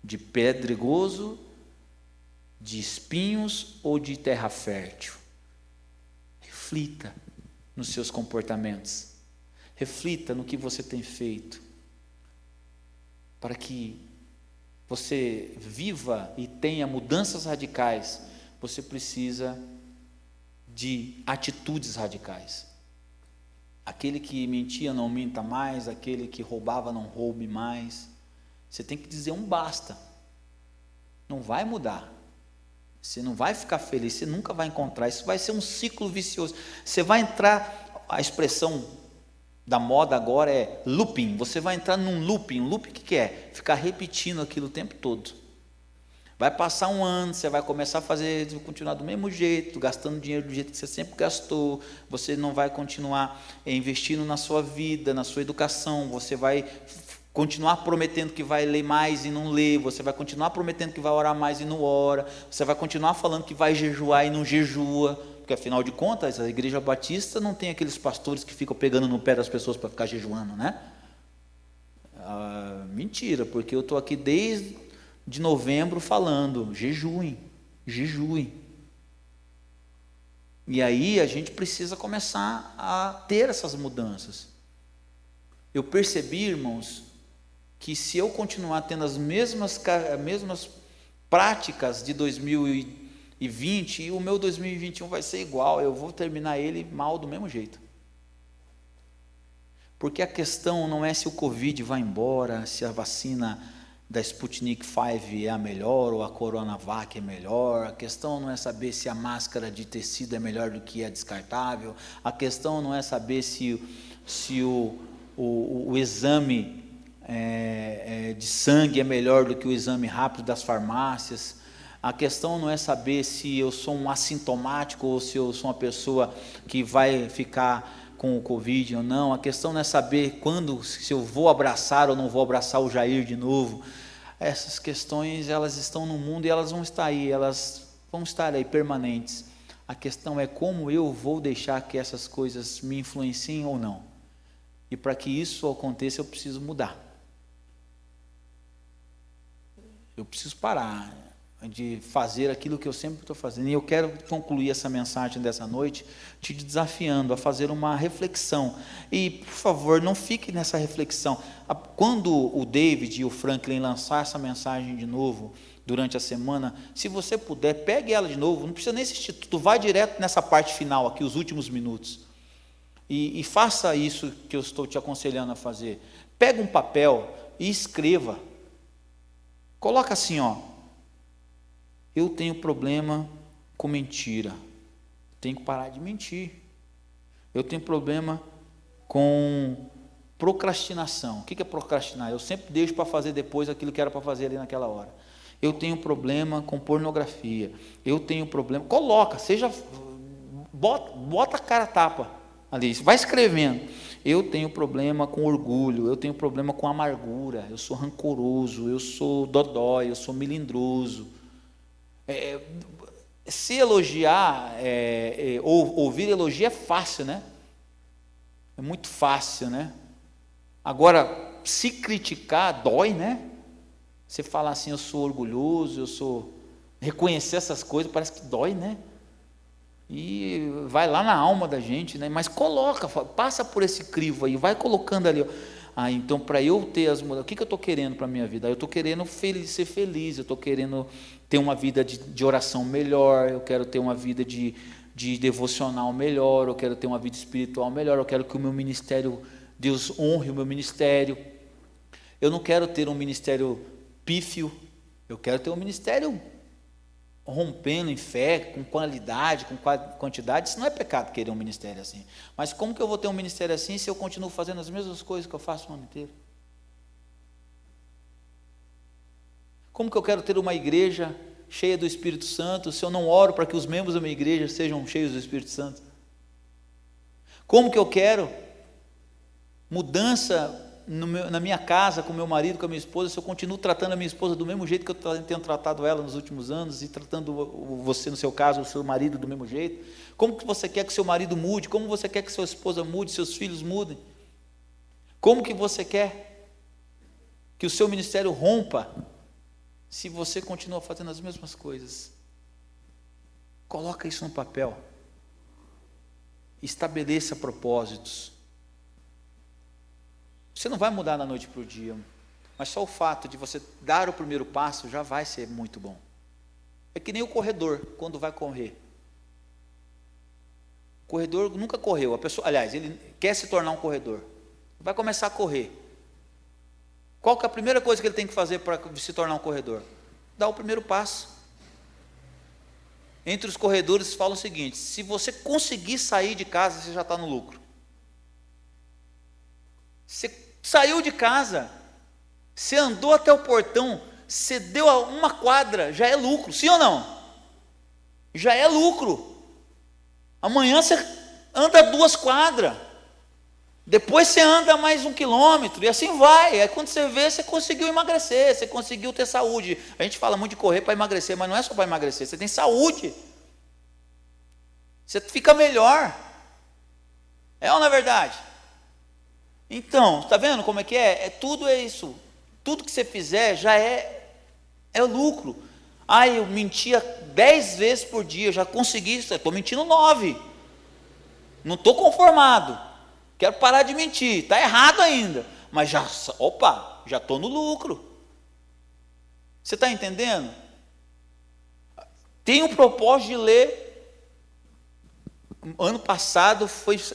de pedregoso, de espinhos ou de terra fértil? Reflita nos seus comportamentos, reflita no que você tem feito, para que você viva e tenha mudanças radicais. Você precisa de atitudes radicais. Aquele que mentia não minta mais, aquele que roubava não roube mais. Você tem que dizer um basta. Não vai mudar. Você não vai ficar feliz, você nunca vai encontrar. Isso vai ser um ciclo vicioso. Você vai entrar, a expressão da moda agora é looping. Você vai entrar num looping. Looping o que é? Ficar repetindo aquilo o tempo todo. Vai passar um ano, você vai começar a continuar do mesmo jeito, gastando dinheiro do jeito que você sempre gastou, você não vai continuar investindo na sua vida, na sua educação, você vai continuar prometendo que vai ler mais e não lê, você vai continuar prometendo que vai orar mais e não ora, você vai continuar falando que vai jejuar e não jejua, porque afinal de contas, a igreja batista não tem aqueles pastores que ficam pegando no pé das pessoas para ficar jejuando, né? Mentira, porque eu estou aqui desde de novembro falando, jejuem. E aí a gente precisa começar a ter essas mudanças. Eu percebi, irmãos, que se eu continuar tendo as mesmas práticas de 2020, o meu 2021 vai ser igual, eu vou terminar ele mal do mesmo jeito. Porque a questão não é se o Covid vai embora, se a vacina da Sputnik 5 é a melhor ou a Coronavac é melhor, a questão não é saber se a máscara de tecido é melhor do que a descartável, a questão não é saber se o exame de sangue é melhor do que o exame rápido das farmácias. A questão não é saber se eu sou um assintomático ou se eu sou uma pessoa que vai ficar com o Covid ou não. A questão não é saber se eu vou abraçar ou não vou abraçar o Jair de novo. Essas questões, elas estão no mundo e elas vão estar aí permanentes. A questão é como eu vou deixar que essas coisas me influenciem ou não. E para que isso aconteça, eu preciso mudar. Eu preciso parar de fazer aquilo que eu sempre estou fazendo. E eu quero concluir essa mensagem dessa noite te desafiando a fazer uma reflexão. E, por favor, não fique nessa reflexão. Quando o David e o Franklin lançar essa mensagem de novo, durante a semana, se você puder, pegue ela de novo, não precisa nem assistir tudo, vai direto nessa parte final aqui, os últimos minutos. E faça isso que eu estou te aconselhando a fazer. Pega um papel e escreva. Coloca assim, eu tenho problema com mentira, tenho que parar de mentir. Eu tenho problema com procrastinação. O que é procrastinar? Eu sempre deixo para fazer depois aquilo que era para fazer ali naquela hora. Eu tenho problema com pornografia. Eu tenho problema. Coloca, bota a cara a tapa ali, vai escrevendo. Eu tenho problema com orgulho, eu tenho problema com amargura, eu sou rancoroso, eu sou dodói, eu sou melindroso. Se elogiar, ou ouvir elogio é fácil, né? É muito fácil, né? Agora, se criticar, dói, né? Você falar assim, eu sou orgulhoso, reconhecer essas coisas, parece que dói, né? E vai lá na alma da gente, né? Mas passa por esse crivo aí, vai colocando ali, então para eu ter as mudanças, o que eu estou querendo para a minha vida? Eu estou querendo ser feliz, eu estou querendo ter uma vida de oração melhor, eu quero ter uma vida de devocional melhor, eu quero ter uma vida espiritual melhor, eu quero que o meu ministério, Deus honre o meu ministério. Eu não quero ter um ministério pífio, eu quero ter um ministério rompendo em fé, com qualidade, com quantidade. Isso não é pecado querer um ministério assim. Mas como que eu vou ter um ministério assim se eu continuo fazendo as mesmas coisas que eu faço o ano inteiro? Como que eu quero ter uma igreja cheia do Espírito Santo se eu não oro para que os membros da minha igreja sejam cheios do Espírito Santo? Como que eu quero mudança na minha casa, com meu marido, com a minha esposa, se eu continuo tratando a minha esposa do mesmo jeito que eu tenho tratado ela nos últimos anos, e tratando você, no seu caso, o seu marido do mesmo jeito? Como que você quer que seu marido mude? Como você quer que sua esposa mude, seus filhos mudem? Como que você quer que o seu ministério rompa, se você continua fazendo as mesmas coisas? Coloca isso no papel, estabeleça propósitos. Você não vai mudar da noite para o dia, mas só o fato de você dar o primeiro passo já vai ser muito bom. É que nem o corredor, quando vai correr. O corredor nunca correu, aliás, ele quer se tornar um corredor, vai começar a correr. Qual que é a primeira coisa que ele tem que fazer para se tornar um corredor? Dar o primeiro passo. Entre os corredores fala o seguinte: se você conseguir sair de casa, você já está no lucro. Você saiu de casa, você andou até o portão, você deu uma quadra, já é lucro, sim ou não? Já é lucro. Amanhã você anda 2 quadras, depois você anda mais 1 quilômetro, e assim vai. Aí quando você vê, você conseguiu emagrecer, você conseguiu ter saúde. A gente fala muito de correr para emagrecer, mas não é só para emagrecer, você tem saúde, você fica melhor. É ou não é verdade? Então, está vendo como é que é? Tudo é isso. Tudo que você fizer já é lucro. Eu mentia 10 vezes por dia, já consegui isso, estou mentindo 9. Não estou conformado. Quero parar de mentir, está errado ainda. Mas já estou no lucro. Você está entendendo? Tenho um propósito de ler. Ano passado,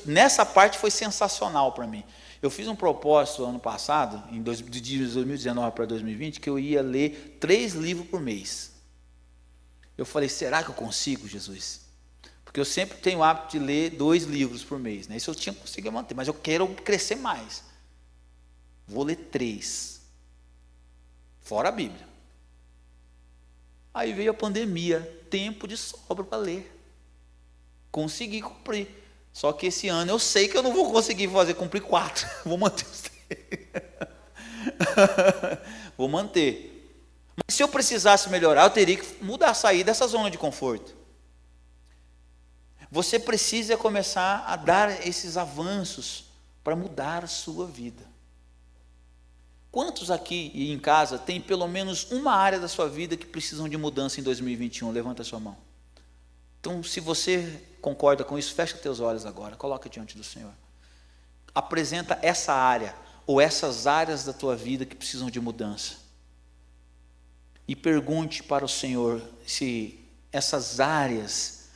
nessa parte foi sensacional para mim. Eu fiz um propósito ano passado, de 2019 para 2020, que eu ia ler 3 livros por mês. Eu falei, será que eu consigo, Jesus? Porque eu sempre tenho o hábito de ler 2 livros por mês, né? Isso eu tinha conseguido manter, mas eu quero crescer mais. Vou ler 3. Fora a Bíblia. Aí veio a pandemia, tempo de sobra para ler. Consegui cumprir. Só que esse ano eu sei que eu não vou conseguir cumprir 4. Vou manter os 3. Vou manter. Mas se eu precisasse melhorar, eu teria que mudar, sair dessa zona de conforto. Você precisa começar a dar esses avanços para mudar a sua vida. Quantos aqui e em casa tem pelo menos uma área da sua vida que precisam de mudança em 2021? Levanta a sua mão. Então, se você concorda com isso, fecha teus olhos agora, coloca diante do Senhor. Apresenta essa área ou essas áreas da tua vida que precisam de mudança. E pergunte para o Senhor se essas áreas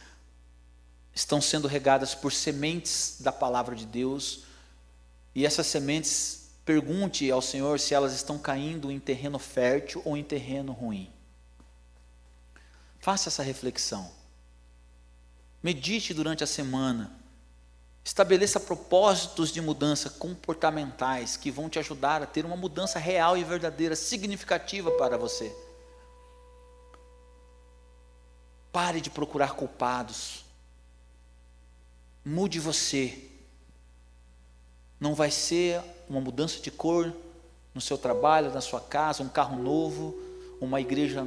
estão sendo regadas por sementes da palavra de Deus. E essas sementes, pergunte ao Senhor se elas estão caindo em terreno fértil ou em terreno ruim. Faça essa reflexão. Medite durante a semana. Estabeleça propósitos de mudança comportamentais que vão te ajudar a ter uma mudança real e verdadeira, significativa para você. Pare de procurar culpados. Mude você. Não vai ser uma mudança de cor no seu trabalho, na sua casa, um carro novo, uma igreja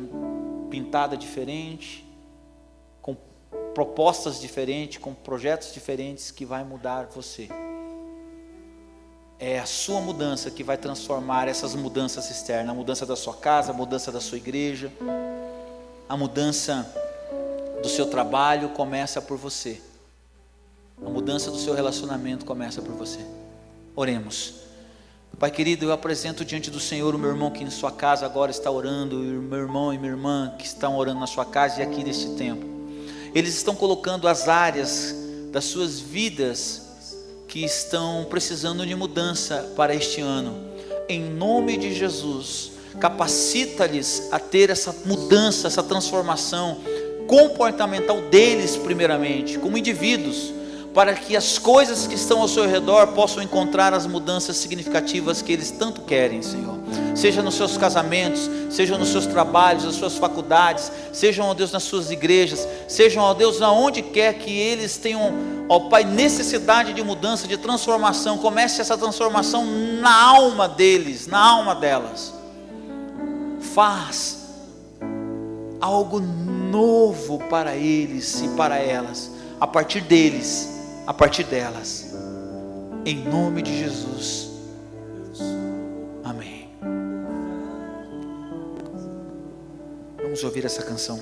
pintada diferente, com propostas diferentes, com projetos diferentes que vai mudar você. É a sua mudança que vai transformar essas mudanças externas, a mudança da sua casa, a mudança da sua igreja, a mudança do seu trabalho começa por você. A mudança do seu relacionamento começa por você. Oremos. Pai querido, eu apresento diante do Senhor o meu irmão que em sua casa agora está orando, e o meu irmão e minha irmã que estão orando na sua casa e aqui neste tempo. Eles estão colocando as áreas das suas vidas que estão precisando de mudança para este ano. Em nome de Jesus, capacita-lhes a ter essa mudança, essa transformação comportamental deles primeiramente, como indivíduos, para que as coisas que estão ao seu redor possam encontrar as mudanças significativas que eles tanto querem, Senhor. Seja nos seus casamentos, seja nos seus trabalhos, nas suas faculdades, sejam, ó Deus, nas suas igrejas, sejam, ó Deus, aonde quer que eles tenham, ó Pai, necessidade de mudança, de transformação. Comece essa transformação na alma deles, na alma delas. Faz algo novo para eles e para elas, a partir deles, a partir delas, em nome de Jesus, amém. Vamos ouvir essa canção.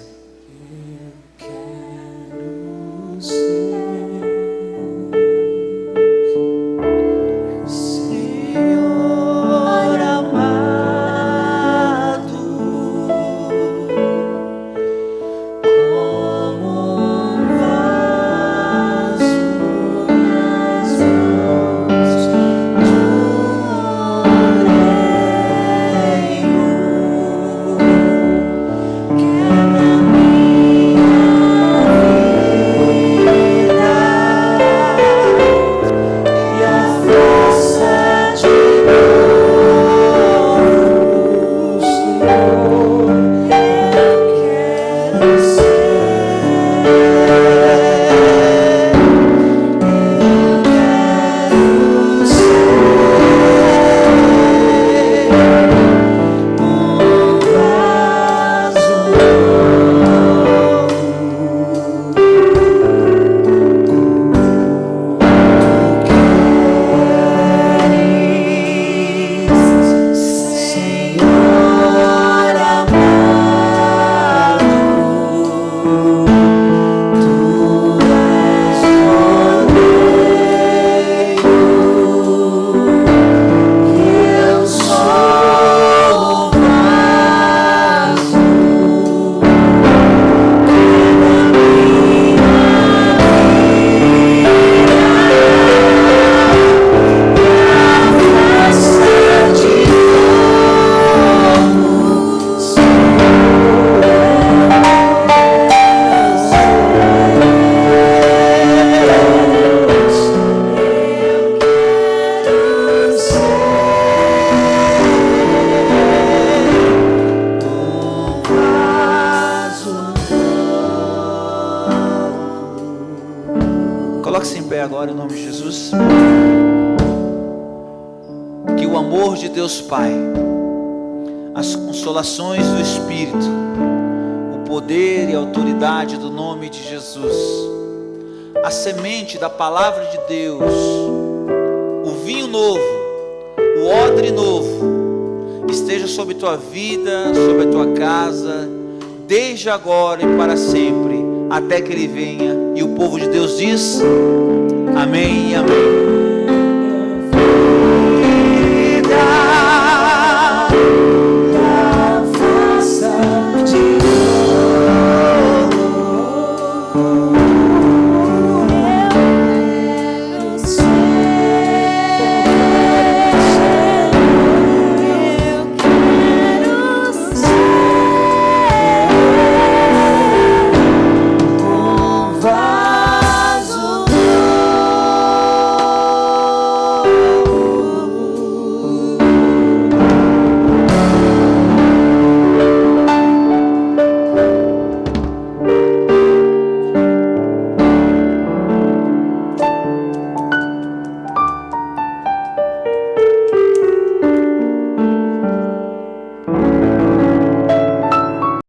Quero ser Senhor amado, como um vaso nas mãos do oleiro, quebra minha vida. Coloque-se em pé agora em nome de Jesus. Que o amor de Deus Pai, as consolações do Espírito, o poder e a autoridade do nome de Jesus, a semente da palavra de Deus, o vinho novo, o odre novo, esteja sobre tua vida, sobre a tua casa, desde agora e para sempre, até que Ele venha. E o povo de Deus diz: amém e amém. Faça de novo.